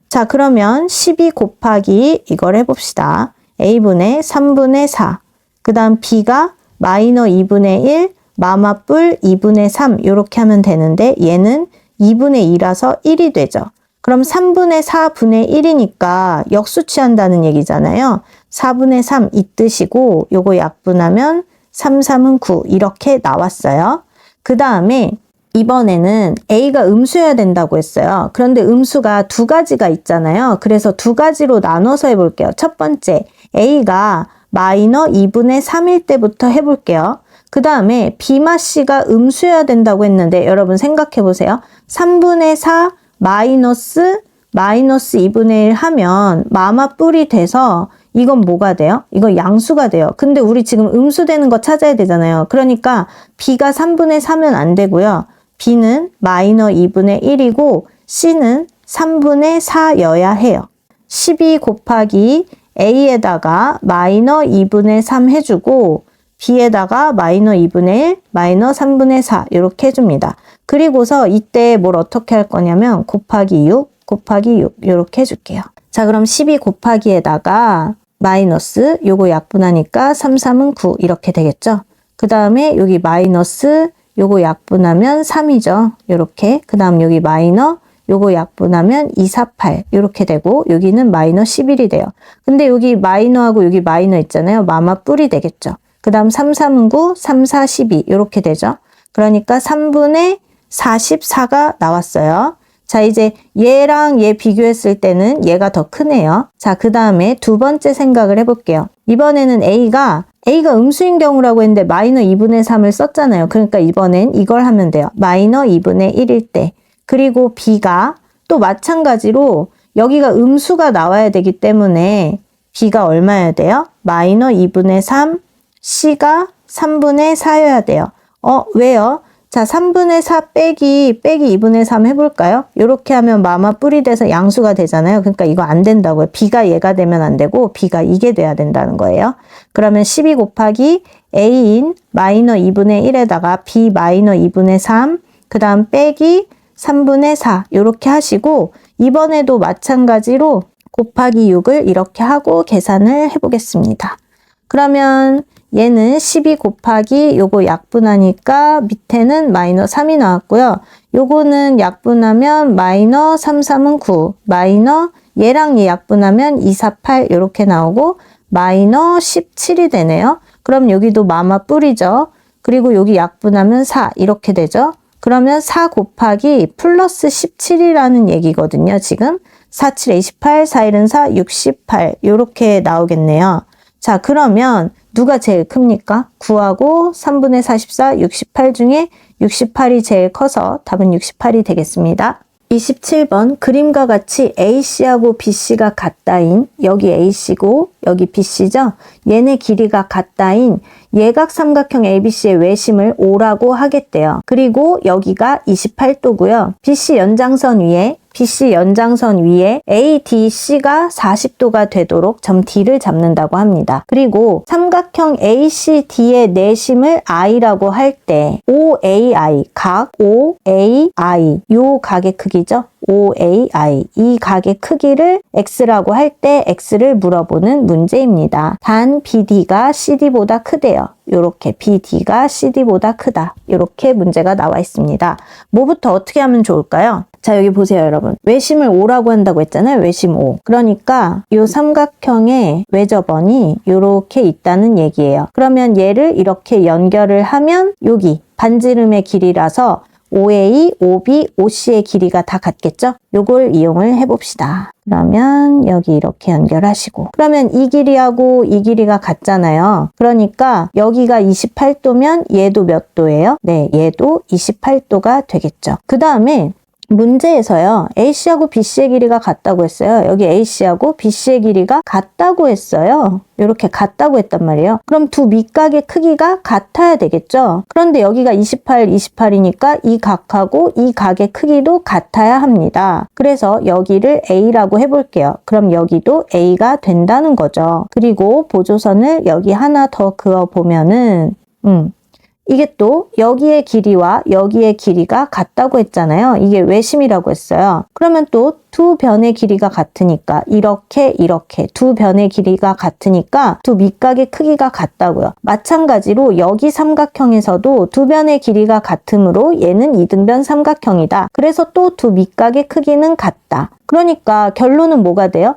자, 그러면 12 곱하기 이걸 해봅시다. A분의 3분의 4. 그 다음 B가 마이너 2분의 1, 마마뿔 2분의 3 이렇게 하면 되는데 얘는 2분의 2라서 1이 되죠. 그럼 3분의 4분의 1이니까 역수 취한다는 얘기잖아요. 4분의 3 이 뜻이고 요거 약분하면 3, 3은 9 이렇게 나왔어요. 그 다음에 이번에는 A가 음수여야 된다고 했어요. 그런데 음수가 두 가지가 있잖아요. 그래서 두 가지로 나눠서 해볼게요. 첫 번째, A가 마이너 2분의 3일 때부터 해볼게요. 그 다음에 B마 C가 음수여야 된다고 했는데 여러분 생각해 보세요. 3분의 4 마이너스 2분의 1 하면 마마 뿔이 돼서 이건 뭐가 돼요? 이거 양수가 돼요. 근데 우리 지금 음수 되는 거 찾아야 되잖아요. 그러니까 B가 3분의 4면 안 되고요. B는 마이너 2분의 1이고 C는 3분의 4여야 해요. 12 곱하기 A에다가 마이너 2분의 3 해주고 B에다가 마이너 2분의 1, 마이너 3분의 4 이렇게 해줍니다. 그리고서 이때 뭘 어떻게 할 거냐면 곱하기 6, 곱하기 6 이렇게 해줄게요. 자, 그럼 12 곱하기에다가 마이너스 요거 약분하니까 3, 3은 9 이렇게 되겠죠. 그 다음에 여기 마이너스 요거 약분하면 3이죠. 요렇게. 그 다음 여기 마이너 요거 약분하면 2, 4, 8 이렇게 되고 여기는 마이너 11이 돼요. 근데 여기 마이너하고 여기 마이너 있잖아요. 마마 뿔이 되겠죠. 그 다음 3, 3은 9, 3, 4, 12 이렇게 되죠. 그러니까 3분의 44가 나왔어요. 자, 이제 얘랑 얘 비교했을 때는 얘가 더 크네요. 자, 그 다음에 두 번째 생각을 해볼게요. 이번에는 A가 음수인 경우라고 했는데 마이너 2분의 3을 썼잖아요. 그러니까 이번엔 이걸 하면 돼요. 마이너 2분의 1일 때. 그리고 B가 또 마찬가지로 여기가 음수가 나와야 되기 때문에 B가 얼마여야 돼요? 마이너 2분의 3, C가 3분의 4여야 돼요. 왜요? 자, 3분의 4 빼기 2분의 3 해볼까요? 이렇게 하면 마마 뿔이 돼서 양수가 되잖아요. 그러니까 이거 안 된다고요. b가 얘가 되면 안 되고 b가 이게 돼야 된다는 거예요. 그러면 12 곱하기 a인 마이너 2분의 1에다가 b 마이너 2분의 3, 그 다음 빼기 3분의 4 이렇게 하시고 이번에도 마찬가지로 곱하기 6을 이렇게 하고 계산을 해보겠습니다. 그러면 얘는 12 곱하기 요거 약분하니까 밑에는 마이너 3이 나왔고요. 요거는 약분하면 마이너 3, 3은 9, 마이너 얘랑 얘 약분하면 2, 4, 8 이렇게 나오고 마이너 17이 되네요. 그럼 여기도 마마 뿔이죠. 그리고 여기 약분하면 4 이렇게 되죠. 그러면 4 곱하기 플러스 17이라는 얘기거든요. 지금 4, 7, 28, 4, 1은 4, 68 이렇게 나오겠네요. 자, 그러면 누가 제일 큽니까? 9하고 3분의 44, 68 중에 68이 제일 커서 답은 68이 되겠습니다. 27번 그림과 같이 AC하고 BC가 같다인 여기 AC고 여기 BC죠? 얘네 길이가 같다인 예각삼각형 ABC의 외심을 O라고 하겠대요. 그리고 여기가 28도고요. BC 연장선 위에 ADC가 40도가 되도록 점 D를 잡는다고 합니다. 그리고 삼각형 ACD의 내심을 I라고 할 때 OAI, 각 OAI, 요 각의 크기죠. OAI, 이 각의 크기를 X라고 할 때 X를 물어보는 문제입니다. 단 BD가 CD보다 크대요. 요렇게 BD가 CD보다 크다. 요렇게 문제가 나와 있습니다. 뭐부터 어떻게 하면 좋을까요? 자, 여기 보세요, 여러분. 외심을 O라고 한다고 했잖아요. 외심 O. 그러니까 요 삼각형의 외접원이 요렇게 있다는 얘기예요. 그러면 얘를 이렇게 연결을 하면 여기 반지름의 길이라서 OA, OB, OC의 길이가 다 같겠죠? 요걸 이용을 해봅시다. 그러면 여기 이렇게 연결하시고 그러면 이 길이하고 이 길이가 같잖아요. 그러니까 여기가 28도면 얘도 몇 도예요? 네, 얘도 28도가 되겠죠. 그 다음에 문제에서요. AC하고 BC의 길이가 같다고 했어요. 여기 AC하고 BC의 길이가 같다고 했어요. 이렇게 같다고 했단 말이에요. 그럼 두 밑각의 크기가 같아야 되겠죠. 그런데 여기가 28, 28이니까 이 각하고 이 각의 크기도 같아야 합니다. 그래서 여기를 A라고 해볼게요. 그럼 여기도 A가 된다는 거죠. 그리고 보조선을 여기 하나 더 그어보면은 이게 또 여기의 길이와 여기의 길이가 같다고 했잖아요. 이게 외심이라고 했어요. 그러면 또 두 변의 길이가 같으니까 이렇게 두 변의 길이가 같으니까 두 밑각의 크기가 같다고요. 마찬가지로 여기 삼각형에서도 두 변의 길이가 같으므로 얘는 이등변 삼각형이다. 그래서 또 두 밑각의 크기는 같다. 그러니까 결론은 뭐가 돼요?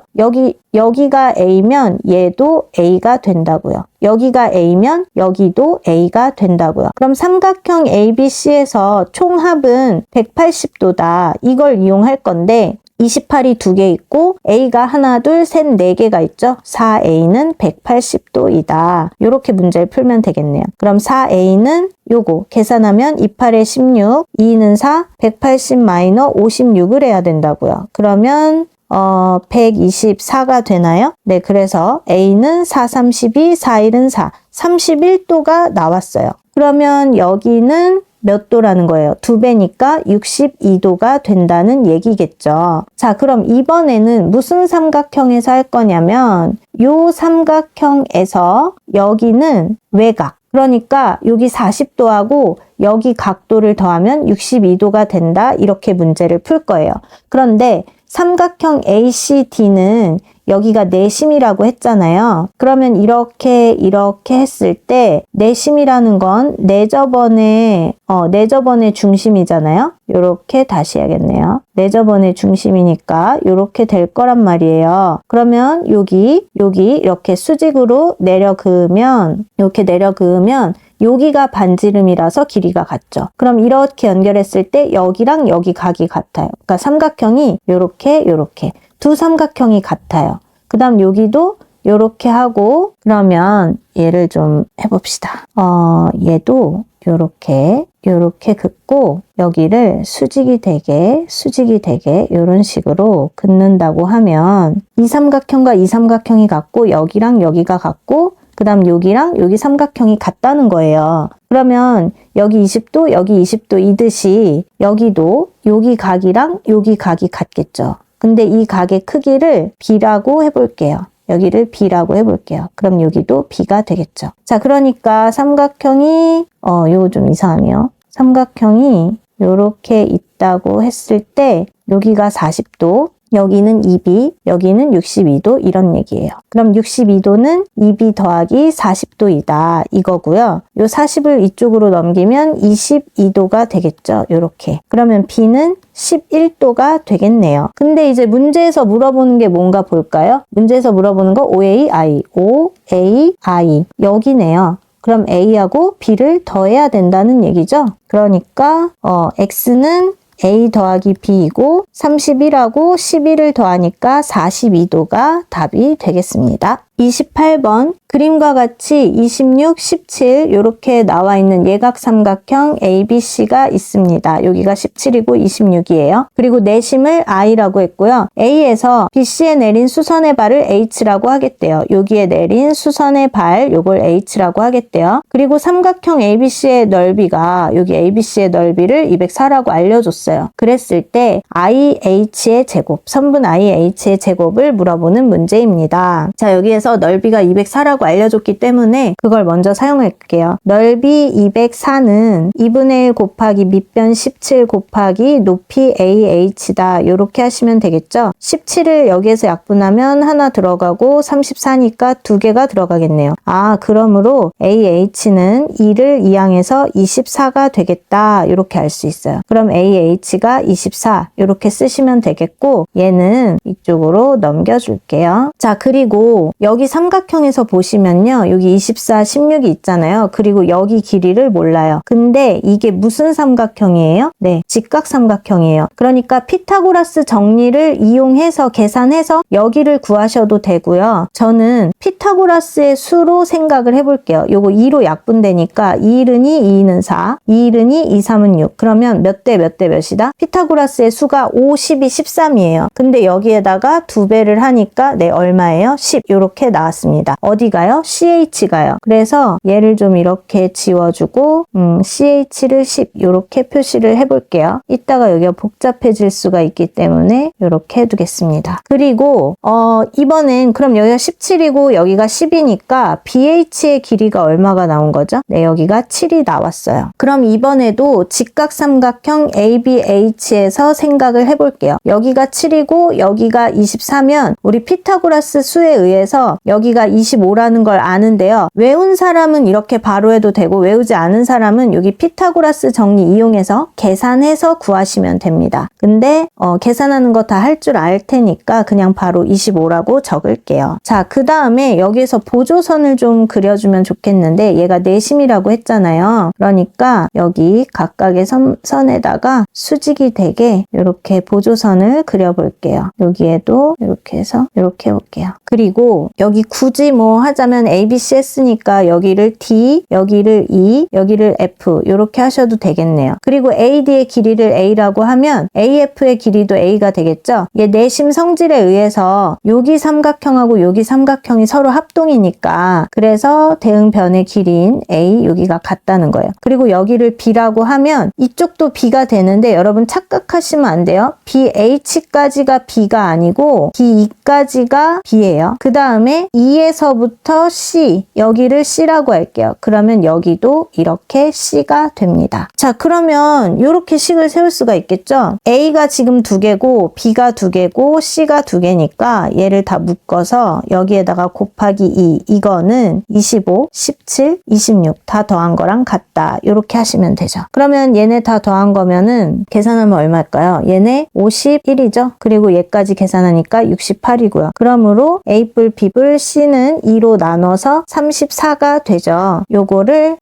여기가 A면 얘도 A가 된다고요. 여기가 A면 여기도 A가 된다고요. 그럼 삼각형 ABC에서 총합은 180도다. 이걸 이용할 건데 28이 2개 있고 A가 하나, 둘, 셋, 4개가 있죠. 4A는 180도이다. 이렇게 문제를 풀면 되겠네요. 그럼 4A는 요거 계산하면 28에 16, 2는 4, 180 마이너 56을 해야 된다고요. 그러면 124가 되나요? 네, 그래서 A는 4, 32, 4, 1은 4, 31도가 나왔어요. 그러면 여기는 몇 도라는 거예요? 2배니까 62도가 된다는 얘기겠죠. 자, 그럼 이번에는 무슨 삼각형에서 할 거냐면 요 삼각형에서 여기는 외곽. 그러니까 여기 40도하고 여기 각도를 더하면 62도가 된다. 이렇게 문제를 풀 거예요. 그런데 삼각형 ACD는 여기가 내심이라고 했잖아요. 그러면 이렇게 했을 때 내심이라는 건 내접원의 중심이잖아요. 요렇게 다시 해야겠네요. 내접원의 중심이니까 요렇게 될 거란 말이에요. 그러면 여기 이렇게 수직으로 이렇게 내려 그으면 여기가 반지름이라서 길이가 같죠. 그럼 이렇게 연결했을 때 여기랑 여기 각이 같아요. 그러니까 삼각형이 요렇게 두 삼각형이 같아요. 그 다음 여기도 요렇게 하고 그러면 얘를 좀 해봅시다. 얘도 요렇게 긋고 여기를 수직이 되게 이런 식으로 긋는다고 하면 이 삼각형과 이 삼각형이 같고 여기랑 여기가 같고 그 다음 여기랑 여기 삼각형이 같다는 거예요. 그러면 여기 20도, 여기 20도 이듯이 여기도 여기 각이랑 여기 각이 같겠죠. 근데 이 각의 크기를 B라고 해볼게요. 여기를 B라고 해볼게요. 그럼 여기도 B가 되겠죠. 자, 그러니까 삼각형이 요거 좀 이상하네요. 삼각형이 요렇게 있다고 했을 때 여기가 40도, 여기는 2B, 여기는 62도 이런 얘기예요. 그럼 62도는 2B 더하기 40도이다 이거고요. 요 40을 이쪽으로 넘기면 22도가 되겠죠. 요렇게. 그러면 B는 11도가 되겠네요. 근데 이제 문제에서 물어보는 게 뭔가 볼까요? 문제에서 물어보는 거 OAI, OAI 여기네요. 그럼 A하고 B를 더해야 된다는 얘기죠. 그러니까 X는 A 더하기 B이고 31하고 11을 더하니까 42도가 답이 되겠습니다. 28번 그림과 같이 26, 17 이렇게 나와 있는 예각삼각형 ABC가 있습니다. 여기가 17이고 26이에요. 그리고 내심을 I라고 했고요. A에서 BC에 내린 수선의 발을 H라고 하겠대요. 여기에 내린 수선의 발 요걸 H라고 하겠대요. 그리고 삼각형 ABC의 넓이가 여기 ABC의 넓이를 204라고 알려줬어요. 그랬을 때 IH의 제곱, 선분 IH의 제곱을 물어보는 문제입니다. 자, 여기에서 넓이가 204라고 알려줬기 때문에 그걸 먼저 사용할게요. 넓이 204는 2분의 1 곱하기 밑변 17 곱하기 높이 AH다. 이렇게 하시면 되겠죠. 17을 여기에서 약분하면 하나 들어가고 34니까 두 개가 들어가겠네요. 그러므로 AH는 2를 이항해서 24가 되겠다. 이렇게 알 수 있어요. 그럼 AH가 24 이렇게 쓰시면 되겠고 얘는 이쪽으로 넘겨줄게요. 자, 그리고 여기 삼각형에서 보시면요. 여기 24, 16이 있잖아요. 그리고 여기 길이를 몰라요. 근데 이게 무슨 삼각형이에요? 네, 직각삼각형이에요. 그러니까 피타고라스 정리를 이용해서 계산해서 여기를 구하셔도 되고요. 저는 피타고라스의 수로 생각을 해볼게요. 요거 2로 약분되니까 2일은 2, 2는 4, 2일은 2, 2, 3은 6. 그러면 몇 대 몇 대 몇이다? 피타고라스의 수가 5, 12, 13이에요. 근데 여기에다가 2배를 하니까 네, 얼마예요? 10. 요렇게 나왔습니다. 어디가요? CH가요. 그래서 얘를 좀 이렇게 지워주고 CH를 10 이렇게 표시를 해볼게요. 이따가 여기가 복잡해질 수가 있기 때문에 이렇게 해두겠습니다. 그리고 이번엔 그럼 여기가 17이고 여기가 10이니까 BH의 길이가 얼마가 나온 거죠? 네, 여기가 7이 나왔어요. 그럼 이번에도 직각삼각형 ABH에서 생각을 해볼게요. 여기가 7이고 여기가 24면 우리 피타고라스 수에 의해서 여기가 25라는 걸 아는데요. 외운 사람은 이렇게 바로 해도 되고 외우지 않은 사람은 여기 피타고라스 정리 이용해서 계산해서 구하시면 됩니다. 근데 계산하는 거 다 할 줄 알 테니까 그냥 바로 25라고 적을게요. 자, 그 다음에 여기에서 보조선을 좀 그려주면 좋겠는데 얘가 내심이라고 했잖아요. 그러니까 여기 각각의 선에다가 수직이 되게 이렇게 보조선을 그려볼게요. 여기에도 이렇게 해서 이렇게 해볼게요. 그리고 여기 굳이 뭐 하자면 ABC 했으니까 여기를 D, 여기를 E, 여기를 F 이렇게 하셔도 되겠네요. 그리고 AD의 길이를 A라고 하면 AF의 길이도 A가 되겠죠. 얘 내심 성질에 의해서 여기 삼각형하고 여기 삼각형이 서로 합동이니까 그래서 대응변의 길이인 A 여기가 같다는 거예요. 그리고 여기를 B라고 하면 이쪽도 B가 되는데 여러분 착각하시면 안 돼요. BH까지가 B가 아니고 BE까지가 B예요. 그 다음에 E에서부터 C, 여기를 C라고 할게요. 그러면 여기도 이렇게 C가 됩니다. 자, 그러면 이렇게 식을 세울 수가 있겠죠? A가 지금 2개고 B가 2개고 C가 2개니까 얘를 다 묶어서 여기에다가 곱하기 2, 이거는 25, 17, 26 다 더한 거랑 같다. 이렇게 하시면 되죠. 그러면 얘네 다 더한 거면은 계산하면 얼마일까요? 얘네 51이죠? 그리고 얘까지 계산하니까 68이고요. 그러므로 A뿔, B뿔, C는 2로 나눠서 34가 되죠. 요거를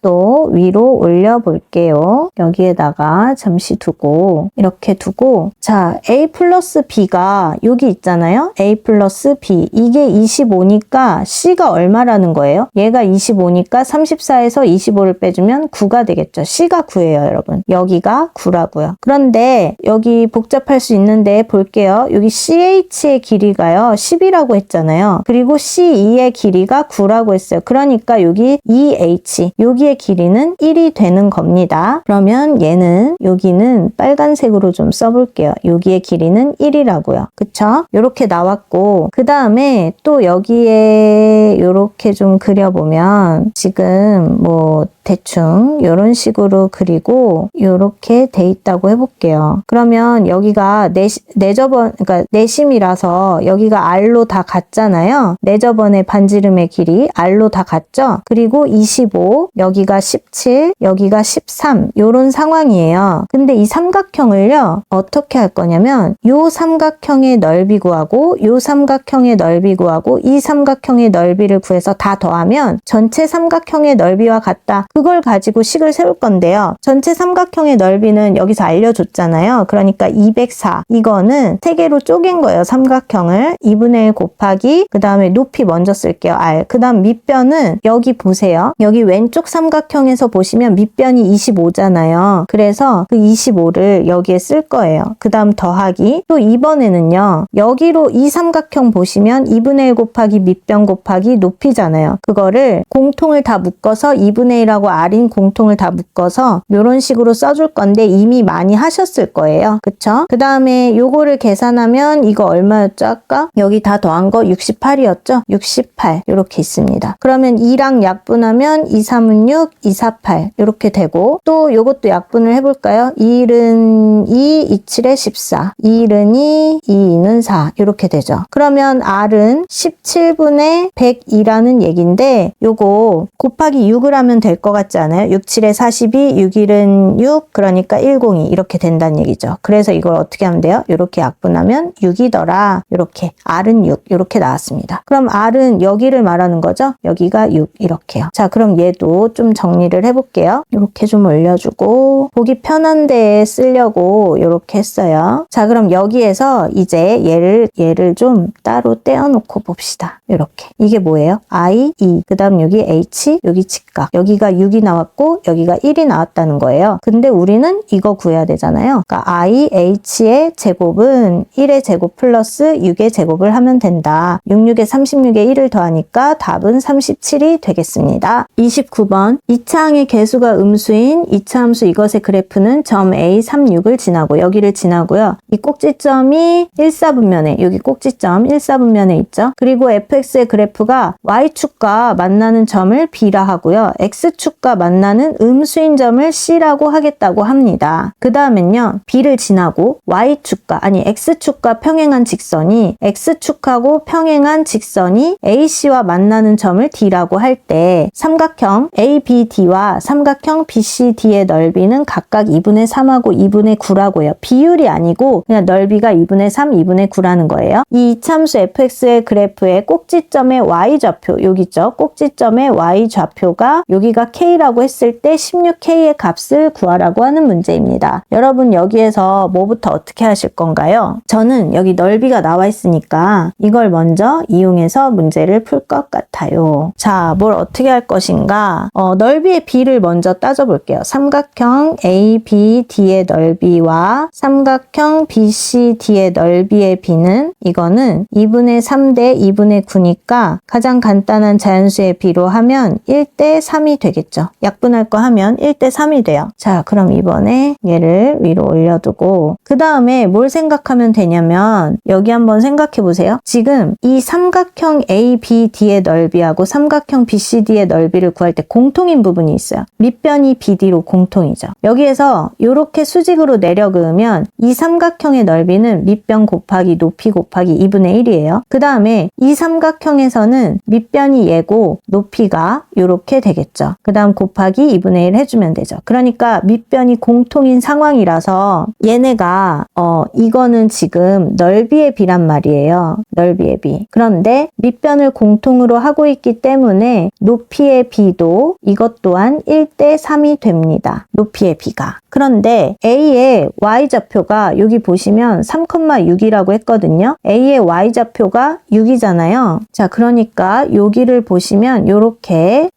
또 위로 올려 볼게요. 여기에다가 잠시 두고 이렇게 두고 자 A 플러스 B가 여기 있잖아요. A 플러스 B 이게 25니까 C가 얼마라는 거예요? 얘가 25니까 34에서 25를 빼주면 9가 되겠죠. C가 9예요, 여러분. 여기가 9라고요. 그런데 여기 복잡할 수 있는데 볼게요. 여기 CH의 길이가요. 10이라고 했잖아요. 그리고 CE의 길이가 9라고 했어요. 그러니까 여기 EH 여기의 길이는 1이 되는 겁니다. 그러면 얘는 여기는 빨간색으로 좀 써볼게요. 여기의 길이는 1이라고요. 그쵸? 요렇게 나왔고 그 다음에 또 여기에 요렇게 좀 그려보면 지금 뭐 대충 이런 식으로 그리고 이렇게 돼 있다고 해볼게요. 그러면 여기가 그러니까 내심이라서 여기가 R로 다 같잖아요. 내저번의 반지름의 길이 R로 다 같죠? 그리고 25, 여기가 17, 여기가 13 이런 상황이에요. 근데 이 삼각형을요 어떻게 할 거냐면 요 삼각형의 넓이 구하고 요 삼각형의 넓이 구하고 이 삼각형의 넓이를 구해서 다 더하면 전체 삼각형의 넓이와 같다. 그걸 가지고 식을 세울 건데요. 전체 삼각형의 넓이는 여기서 알려줬잖아요. 그러니까 204. 이거는 3개로 쪼갠 거예요. 삼각형을. 2분의 1 곱하기 그 다음에 높이 먼저 쓸게요. R. 그 다음 밑변은 여기 보세요. 여기 왼쪽 삼각형에서 보시면 밑변이 25잖아요. 그래서 그 25를 여기에 쓸 거예요. 그 다음 더하기 또 이번에는요. 여기로 이 삼각형 보시면 2분의 1 곱하기 밑변 곱하기 높이잖아요. 그거를 공통을 다 묶어서 2분의 1하고 R인 공통을 다 묶어서 이런 식으로 써줄 건데 이미 많이 하셨을 거예요. 그쵸? 그 다음에 요거를 계산하면 이거 얼마였죠? 아까? 여기 다 더한 거 68이었죠? 68 이렇게 있습니다. 그러면 2랑 약분하면 2, 3은 6, 2, 4, 8 이렇게 되고 또 요것도 약분을 해볼까요? 2은 2, 2, 7에 14 2은 2, 2는 4 이렇게 되죠. 그러면 R은 17분의 102라는 얘기인데 요거 곱하기 6을 하면 될 것 같지 않아요? 6, 7에 42, 6, 1은 6 그러니까 102 이렇게 된다는 얘기죠. 그래서 이걸 어떻게 하면 돼요? 이렇게 약분하면 6이더라. 이렇게 R은 6 이렇게 나왔습니다. 그럼 R은 여기를 말하는 거죠? 여기가 6 이렇게요. 자 그럼 얘도 좀 정리를 해볼게요. 이렇게 좀 올려주고 보기 편한 데에 쓰려고 이렇게 했어요. 자 그럼 여기에서 이제 얘를 좀 따로 떼어놓고 봅시다. 이렇게 이게 뭐예요? I, E 그 다음 여기 H 여기 직각 여기가 6이 나왔고 여기가 1이 나왔다는 거예요. 근데 우리는 이거 구해야 되잖아요. 그러니까 I, H의 제곱은 1의 제곱 플러스 6의 제곱을 하면 된다. 66에 36에 1을 더하니까 답은 37이 되겠습니다. 29번 2차 항의 개수가 음수인 2차 함수 이것의 그래프는 점 A, 3, 6을 지나고 여기를 지나고요. 이 꼭지점이 1, 4분면에 여기 꼭지점 1, 4분면에 있죠. 그리고 fx의 그래프가 y축과 만나는 점을 B라 하고요. x축과 만나는 음수인 점을 C라고 하겠다고 합니다. 그 다음엔요. B를 지나고 y축과 아니 x축과 평행한 직선이 x축하고 평행한 직선이 AC와 만나는 점을 D라고 할 때 삼각형 ABD와 삼각형 BCD의 넓이는 각각 2분의 3하고 2분의 9라고요. 비율이 아니고 그냥 넓이가 2분의 3, 2분의 9라는 거예요. 이 이차함수 fx의 그래프의 꼭지점의 y좌표 여기 있죠. 꼭지점의 y좌표가 여기가 k라고 했을 때 16k의 값을 구하라고 하는 문제입니다. 여러분 여기에서 뭐부터 어떻게 하실 건가요? 저는 여기 넓이가 나와 있으니까 이걸 먼저 이용해서 문제를 풀 것 같아요. 자, 뭘 어떻게 할 것인가? 넓이의 b를 먼저 따져볼게요. 삼각형 ABD의 넓이와 삼각형 BCD의 넓이의 b는 이거는 2분의 3 대 2분의 9니까 가장 간단한 자연수의 b로 하면 1대 3이 되겠죠. 약분할 거 하면 1대 3이 돼요. 자, 그럼 이번에 얘를 위로 올려두고 그 다음에 뭘 생각하면 되냐면 여기 한번 생각해 보세요. 지금 이 삼각형 ABD의 넓이하고 삼각형 BCD의 넓이를 구할 때 공통인 부분이 있어요. 밑변이 BD로 공통이죠. 여기에서 이렇게 수직으로 내려 그으면 이 삼각형의 넓이는 밑변 곱하기 높이 곱하기 2분의 1이에요. 그 다음에 이 삼각형에서는 밑변이 얘고 높이가 이렇게 되겠죠. 그 다음 곱하기 2분의 1 해주면 되죠. 그러니까 밑변이 공통인 상황이라서 얘네가 이거는 지금 넓이의 b란 말이에요. 넓이의 b. 그런데 밑변을 공통으로 하고 있기 때문에 높이의 b도 이것 또한 1대 3이 됩니다. 높이의 b가. 그런데 A의 y좌표가 여기 보시면 3,6이라고 했거든요. A의 y좌표가 6이잖아요. 자, 그러니까 여기를 보시면 이렇게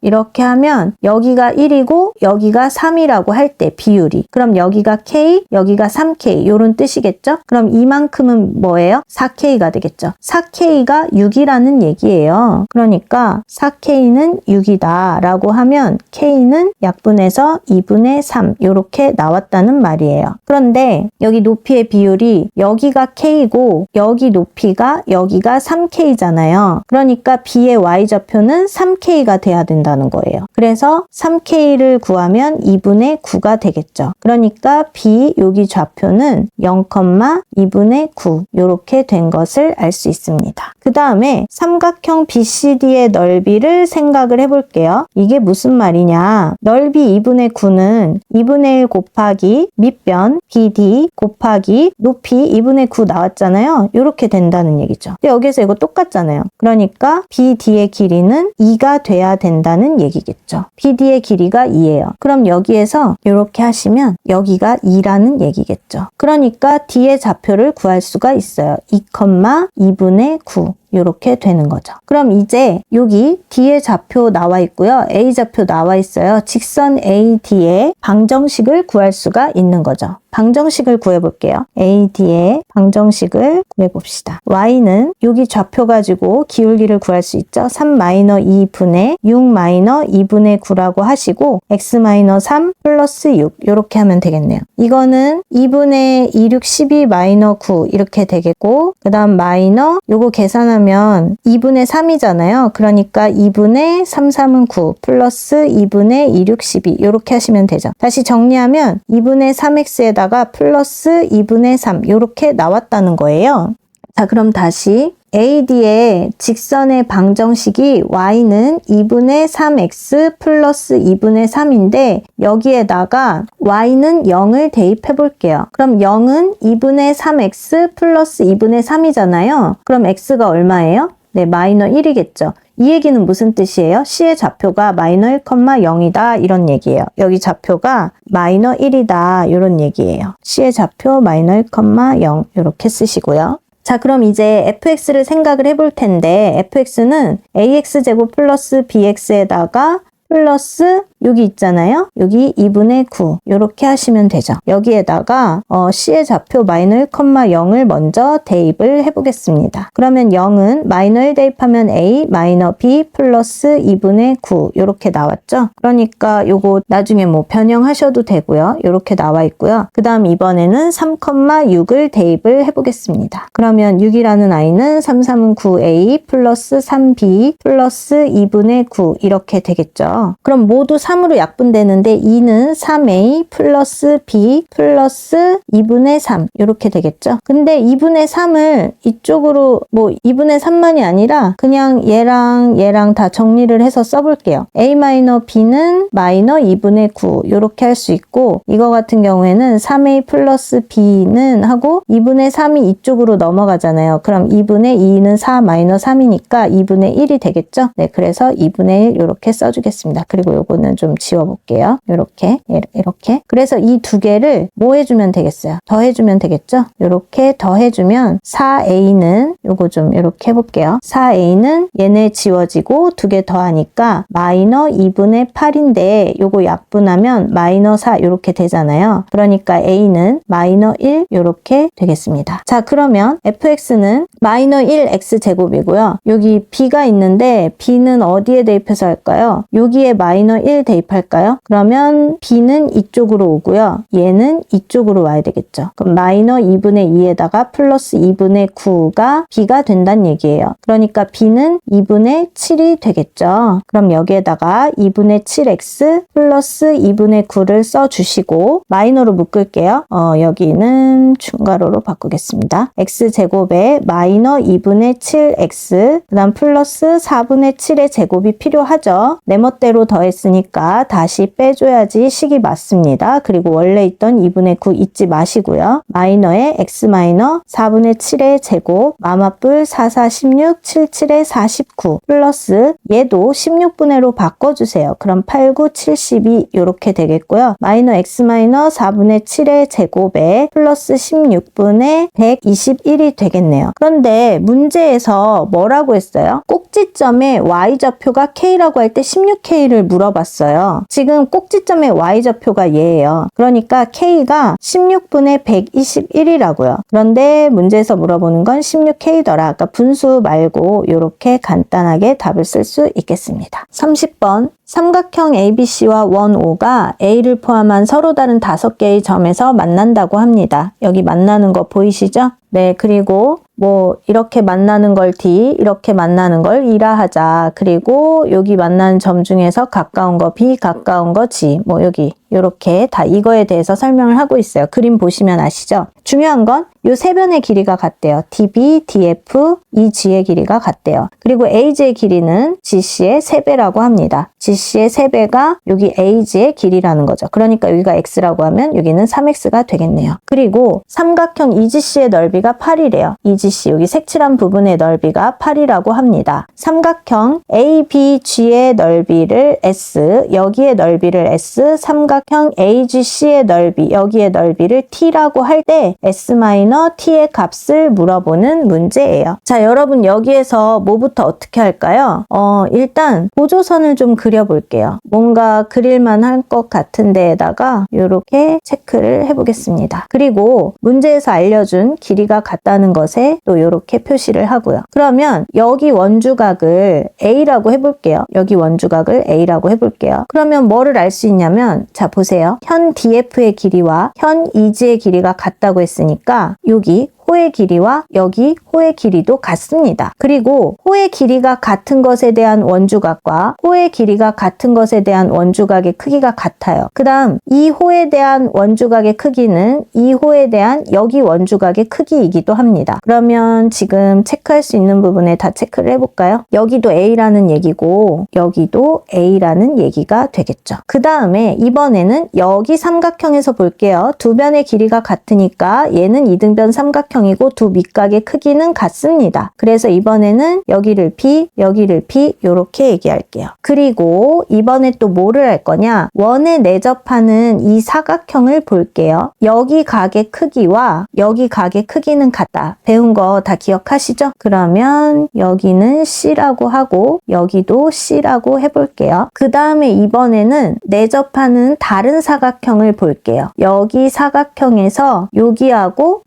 하면 여기가 1이고 여기가 3이라고 할 때 비율이. 그럼 여기가 K, 여기가 3K 이런 뜻이겠죠? 그럼 이만큼은 뭐예요? 4K가 되겠죠. 4K가 6이라는 얘기예요. 그러니까 4K는 6이다 라고 하면 K는 약분해서 2분의 3 이렇게 나왔다는 말이에요. 그런데 여기 높이의 비율이 여기가 K고 여기 높이가 여기가 3K잖아요. 그러니까 B의 Y좌표는 3K가 돼야 된다는 거예요. 그래서 3K를 구하면 2분의 9가 되겠죠. 그러니까 B 여기 좌표는 0,2분의 9 이렇게 된 것을 알 수 있습니다. 그 다음에 삼각형 BCD의 넓이를 생각을 해볼게요. 이게 무슨 말이냐? 넓이 2분의 9는 2분의 1 곱하기 밑변 BD 곱하기 높이 2분의 9 나왔잖아요. 이렇게 된다는 얘기죠. 근데 여기서 이거 똑같잖아요. 그러니까 BD의 길이는 2가 돼야 된다는 얘기겠죠. BD의 길이가 2예요. 그럼 여기에서 이렇게 하시면 여기가 2라는 얘기겠죠. 그러니까 D의 좌표를 구할 수가 있어요. 2,2분의 9 이렇게 되는 거죠. 그럼 이제 여기 D의 좌표 나와 있고요. A 좌표 나와 있어요. 직선 AD의 방정식을 구할 수가 있는 거죠. 방정식을 구해볼게요. AD의 방정식을 구해봅시다. Y는 여기 좌표 가지고 기울기를 구할 수 있죠. 3-2분의 6-2분의 9라고 하시고 x-3 플러스 6 이렇게 하면 되겠네요. 이거는 2분의 2, 6, 12-9 이렇게 되겠고 그 다음 마이너 요거 계산하면 2분의 3이잖아요. 그러니까 2분의 3, 3은 9 플러스 2분의 2, 6, 12 이렇게 하시면 되죠. 다시 정리하면 2분의 3x에다가 플러스 2분의 3 이렇게 나왔다는 거예요. 자, 그럼 다시 AD의 직선의 방정식이 y는 2분의 3x 플러스 2분의 3인데 여기에다가 y는 0을 대입해 볼게요. 그럼 0은 2분의 3x 플러스 2분의 3이잖아요. 그럼 x가 얼마예요? 네, 마이너 1이겠죠. 이 얘기는 무슨 뜻이에요? C의 좌표가 마이너 1,0이다 이런 얘기예요. 여기 좌표가 마이너 1이다 이런 얘기예요. C의 좌표 마이너 1,0 이렇게 쓰시고요. 자, 그럼 이제 fx를 생각을 해볼 텐데 fx는 ax제곱 플러스 bx에다가 플러스 여기 있잖아요. 여기 2분의 9 이렇게 하시면 되죠. 여기에다가 C의 좌표 마이너 1,0을 먼저 대입을 해보겠습니다. 그러면 0은 마이너 1 대입하면 A 마이너 B 플러스 2분의 9 이렇게 나왔죠. 그러니까 요거 나중에 뭐 변형하셔도 되고요. 이렇게 나와 있고요. 그 다음 이번에는 3,6을 대입을 해보겠습니다. 그러면 6이라는 i는 3, 3은 9A 플러스 3B 플러스 2분의 9 이렇게 되겠죠. 그럼 모두 3으로 약분되는데 2는 3a 플러스 b 플러스 2분의 3 이렇게 되겠죠. 근데 2분의 3을 이쪽으로 뭐 2분의 3만이 아니라 그냥 얘랑 다 정리를 해서 써볼게요. a-b는 마이너 2분의 9 이렇게 할 수 있고 이거 같은 경우에는 3a 플러스 b는 하고 2분의 3이 이쪽으로 넘어가잖아요. 그럼 2분의 2는 4 마이너 3이니까 2분의 1이 되겠죠. 네, 그래서 2분의 1 이렇게 써주겠습니다. 그리고 요거는 좀 지워볼게요. 이렇게. 그래서 이 두 개를 뭐 해주면 되겠어요? 더해주면 되겠죠? 이렇게 더해주면 4a는 요거 좀 이렇게 해볼게요. 4a는 얘네 지워지고 두 개 더하니까 마이너 2분의 8인데 요거 약분하면 마이너 4 이렇게 되잖아요. 그러니까 a는 마이너 1 이렇게 되겠습니다. 자, 그러면 fx는 마이너 1x제곱이고요. 여기 b가 있는데 b는 어디에 대입해서 할까요? 여기에 마이너 1 대입할까요? 그러면 b는 이쪽으로 오고요. 얘는 이쪽으로 와야 되겠죠. 그럼 마이너 2분의 2에다가 플러스 2분의 9가 b가 된다는 얘기예요. 그러니까 b는 2분의 7이 되겠죠. 그럼 여기에다가 2분의 7x 플러스 2분의 9를 써주시고 마이너로 묶을게요. 여기는 충가로로 바꾸겠습니다. x제곱에 마이너 2분의 7x 그 다음 플러스 4분의 7의 제곱이 필요하죠. 내 멋대로 더했으니까 있으니까 다시 빼줘야지 식이 맞습니다. 그리고 원래 있던 2분의 9 잊지 마시고요. 마이너에 x 마이너 4분의 7의 제곱 마마뿔 4, 4, 16, 7, 7에 49 플러스 얘도 16분의로 바꿔주세요. 그럼 8, 9, 72 이렇게 되겠고요. 마이너 x 마이너 4분의 7의 제곱에 플러스 16분의 121이 되겠네요. 그런데 문제에서 뭐라고 했어요? 꼭지점의 y좌표가 k라고 할 때 16k를 물어봤어요. 지금 꼭지점의 y좌표가 얘예요. 그러니까 k가 16분의 121이라고요. 그런데 문제에서 물어보는 건 16k더라. 아까 분수 말고 이렇게 간단하게 답을 쓸 수 있겠습니다. 30번 삼각형 ABC와 원 O가 A를 포함한 서로 다른 5개의 점에서 만난다고 합니다. 여기 만나는 거 보이시죠? 네, 그리고 뭐 이렇게 만나는 걸 D, 이렇게 만나는 걸 E라 하자. 그리고 여기 만나는 점 중에서 가까운 거 B, 가까운 거 G. 뭐 여기 이렇게 다 이거에 대해서 설명을 하고 있어요. 그림 보시면 아시죠? 중요한 건 요 세 변의 길이가 같대요. DB, DF, EG의 길이가 같대요. 그리고 AG의 길이는 GC의 3배라고 합니다. GC의 3배가 여기 AG의 길이라는 거죠. 그러니까 여기가 X라고 하면 여기는 3X가 되겠네요. 그리고 삼각형 EGC의 넓이가 8이래요. EGC 여기 색칠한 부분의 넓이가 8이라고 합니다. 삼각형 ABG의 넓이를 S, 여기의 넓이를 S, 삼각형 AGC의 넓이, 여기의 넓이를 T라고 할 때 S-T의 값을 물어보는 문제예요. 자, 여러분 여기에서 뭐부터 어떻게 할까요? 일단 보조선을 좀 그려볼게요. 뭔가 그릴만 할 것 같은 데에다가 이렇게 체크를 해보겠습니다. 그리고 문제에서 알려준 길이가 같다는 것에 또 이렇게 표시를 하고요. 그러면 여기 원주각을 A라고 해볼게요. 여기 원주각을 A라고 해볼게요. 그러면 뭐를 알 수 있냐면 자 보세요. 현 DF의 길이와 현 EG의 길이가 같다고 했으니까 여기 호의 길이와 여기 호의 길이도 같습니다. 그리고 호의 길이가 같은 것에 대한 원주각과 호의 길이가 같은 것에 대한 원주각의 크기가 같아요. 그 다음 이 호에 대한 원주각의 크기는 이 호에 대한 여기 원주각의 크기이기도 합니다. 그러면 지금 체크할 수 있는 부분에 다 체크를 해볼까요? 여기도 A라는 얘기고 여기도 A라는 얘기가 되겠죠. 그 다음에 이번에는 여기 삼각형에서 볼게요. 두 변의 길이가 같으니까 얘는 이등변 삼각형 이고 두 밑각의 크기는 같습니다. 그래서 이번에는 여기를 P, 여기를 P 이렇게 얘기할게요. 그리고 이번에 또 뭐를 할 거냐? 원에 내접하는 이 사각형을 볼게요. 여기 각의 크기와 여기 각의 크기는 같다. 배운 거 다 기억하시죠? 그러면 여기는 C라고 하고 여기도 C라고 해볼게요. 그 다음에 이번에는 내접하는 다른 사각형을 볼게요. 여기 사각형에서 여기하고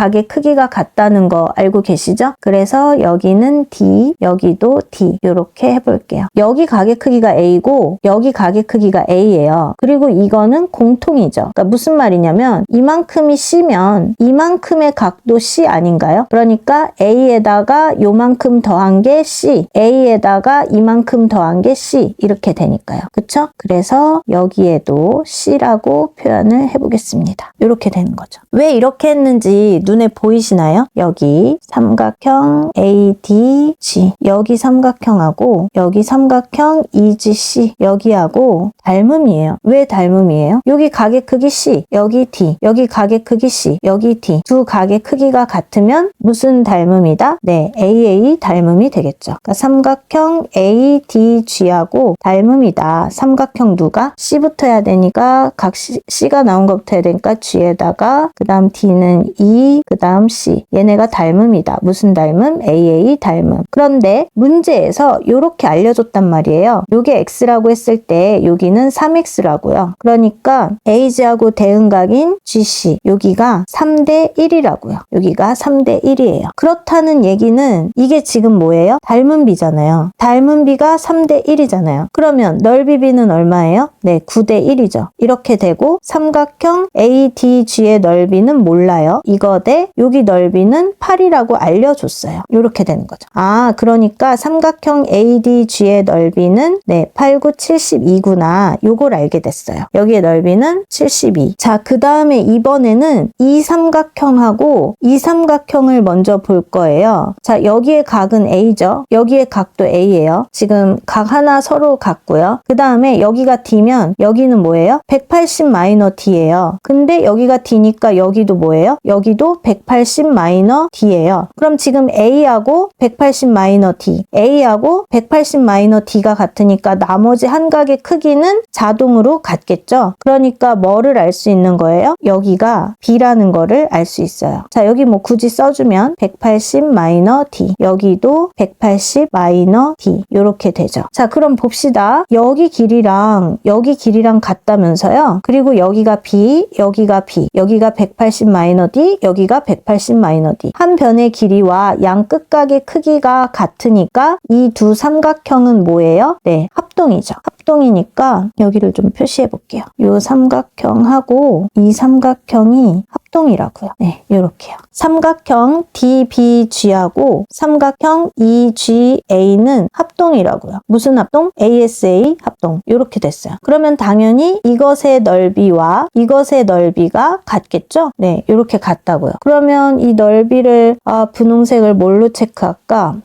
각의 크기가 같다는 거 알고 계시죠? 그래서 여기는 D, 여기도 D 이렇게 해볼게요. 여기 각의 크기가 A고 여기 각의 크기가 A예요. 그리고 이거는 공통이죠. 그러니까 무슨 말이냐면 이만큼이 C면 이만큼의 각도 C 아닌가요? 그러니까 A에다가 요만큼 더한 게 C, A에다가 이만큼 더한 게 C 이렇게 되니까요. 그쵸? 그래서 여기에도 C라고 표현을 해보겠습니다. 이렇게 되는 거죠. 왜 이렇게 했는지 눈에 보이시나요? 여기 삼각형 ADG, 여기 삼각형하고 여기 삼각형 EGC 여기하고 닮음이에요. 왜 닮음이에요? 여기 각의 크기 C, 여기 D, 여기 각의 크기 C, 여기 D 두 각의 크기가 같으면 무슨 닮음이다? 네, AA 닮음이 되겠죠. 그러니까 삼각형 ADG하고 닮음이다. 삼각형 누가? C부터 해야 되니까 각 C가 나온 것부터 해야 되니까 G에다가 그 다음 D는 E, 그 다음 C. 얘네가 닮음이다. 무슨 닮음? AA 닮음. 그런데 문제에서 이렇게 알려줬단 말이에요. 요게 X라고 했을 때 여기는 3X라고요. 그러니까 AG하고 대응각인 GC. 여기가 3대 1이라고요. 여기가 3대 1이에요. 그렇다는 얘기는 이게 지금 뭐예요? 닮은 비잖아요. 닮은 비가 3대 1이잖아요. 그러면 넓이 비는 얼마예요? 네, 9대 1이죠. 이렇게 되고 삼각형 ADG의 넓이는 몰라요. 이거 대 근데 여기 넓이는 8이라고 알려줬어요. 이렇게 되는 거죠. 아, 그러니까 삼각형 ADG의 넓이는 8, 9, 72구나. 요걸 알게 됐어요. 여기의 넓이는 72. 자, 그 다음에 이번에는 이 삼각형하고 이 삼각형을 먼저 볼 거예요. 자, 여기의 각은 A죠. 여기의 각도 A예요. 지금 각 하나 서로 같고요. 그 다음에 여기가 D면 여기는 뭐예요? 180 마이너 D예요. 근데 여기가 D니까 여기도 뭐예요? 여기도 180 마이너 D예요. 그럼 지금 A하고 180 마이너 D, A하고 180 마이너 D가 같으니까 나머지 한 각의 크기는 자동으로 같겠죠? 그러니까 뭐를 알 수 있는 거예요? 여기가 B라는 거를 알 수 있어요. 자, 여기 뭐 굳이 써주면 180 마이너 D, 여기도 180 마이너 D 이렇게 되죠. 자, 그럼 봅시다. 여기 길이랑 여기 길이랑 같다면서요? 그리고 여기가 B, 여기가 B, 여기가 180 마이너 D, 여기가 180 마이너 D. 한 변의 길이와 양 끝각의 크기가 같으니까 이 두 삼각형은 뭐예요? 네, 합동이죠. 합동이니까 여기를 좀 표시해 볼게요. 이 삼각형하고 이 삼각형이 합동이라고요. 네, 이렇게요. 삼각형 DBG하고 삼각형 EGA는 합동이라고요. 무슨 합동? ASA 합동. 이렇게 됐어요. 그러면 당연히 이것의 넓이와 이것의 넓이가 같겠죠? 네, 이렇게 같다고요. 그러면 이 넓이를 분홍색을 뭘로 체크할까?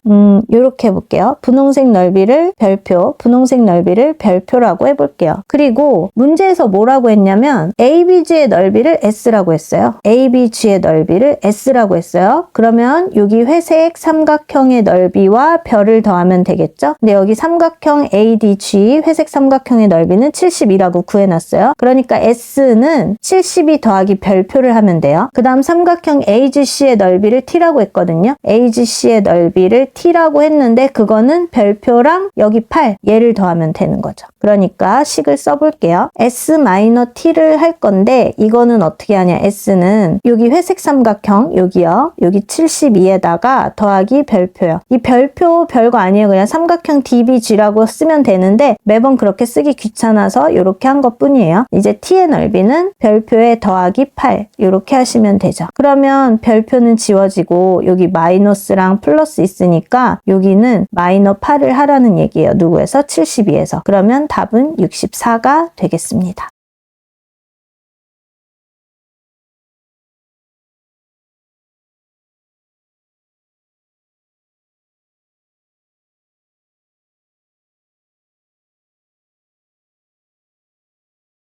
이렇게 해볼게요. 분홍색 넓이를 별표, 분홍색 넓이를 별표라고 해볼게요. 그리고 문제에서 뭐라고 했냐면 ABG의 넓이를 S라고 했어요. ABG의 넓이를 S라고 했어요. 그러면 여기 회색 삼각형의 넓이와 별을 더하면 되겠죠? 근데 여기 삼각형 ADG 회색 삼각형의 넓이는 72라고 구해놨어요. 그러니까 S는 72 더하기 별표를 하면 돼요. 그 다음 삼각형 AGC의 넓이를 T라고 했거든요. AGC의 넓이를 T라고 했는데 그거는 별표랑 여기 8 얘를 더하면 되는 거죠. 그러니까 식을 써볼게요. S-T를 할 건데 이거는 어떻게 하냐. S는 여기 회색 삼각형 여기요. 여기 72에다가 더하기 별표요. 이 별표 별거 아니에요. 그냥 삼각형 DBG라고 쓰면 되는데 매번 그렇게 쓰기 귀찮아서 이렇게 한 것 뿐이에요. 이제 T의 넓이는 별표에 더하기 8 이렇게 하시면 되죠. 그러면 별표는 지워지고 여기 마이너스랑 플러스 있으니까 여기는 마이너 8을 하라는 얘기예요. 누구에서? 72에서. 그러면 답은 64가 되겠습니다.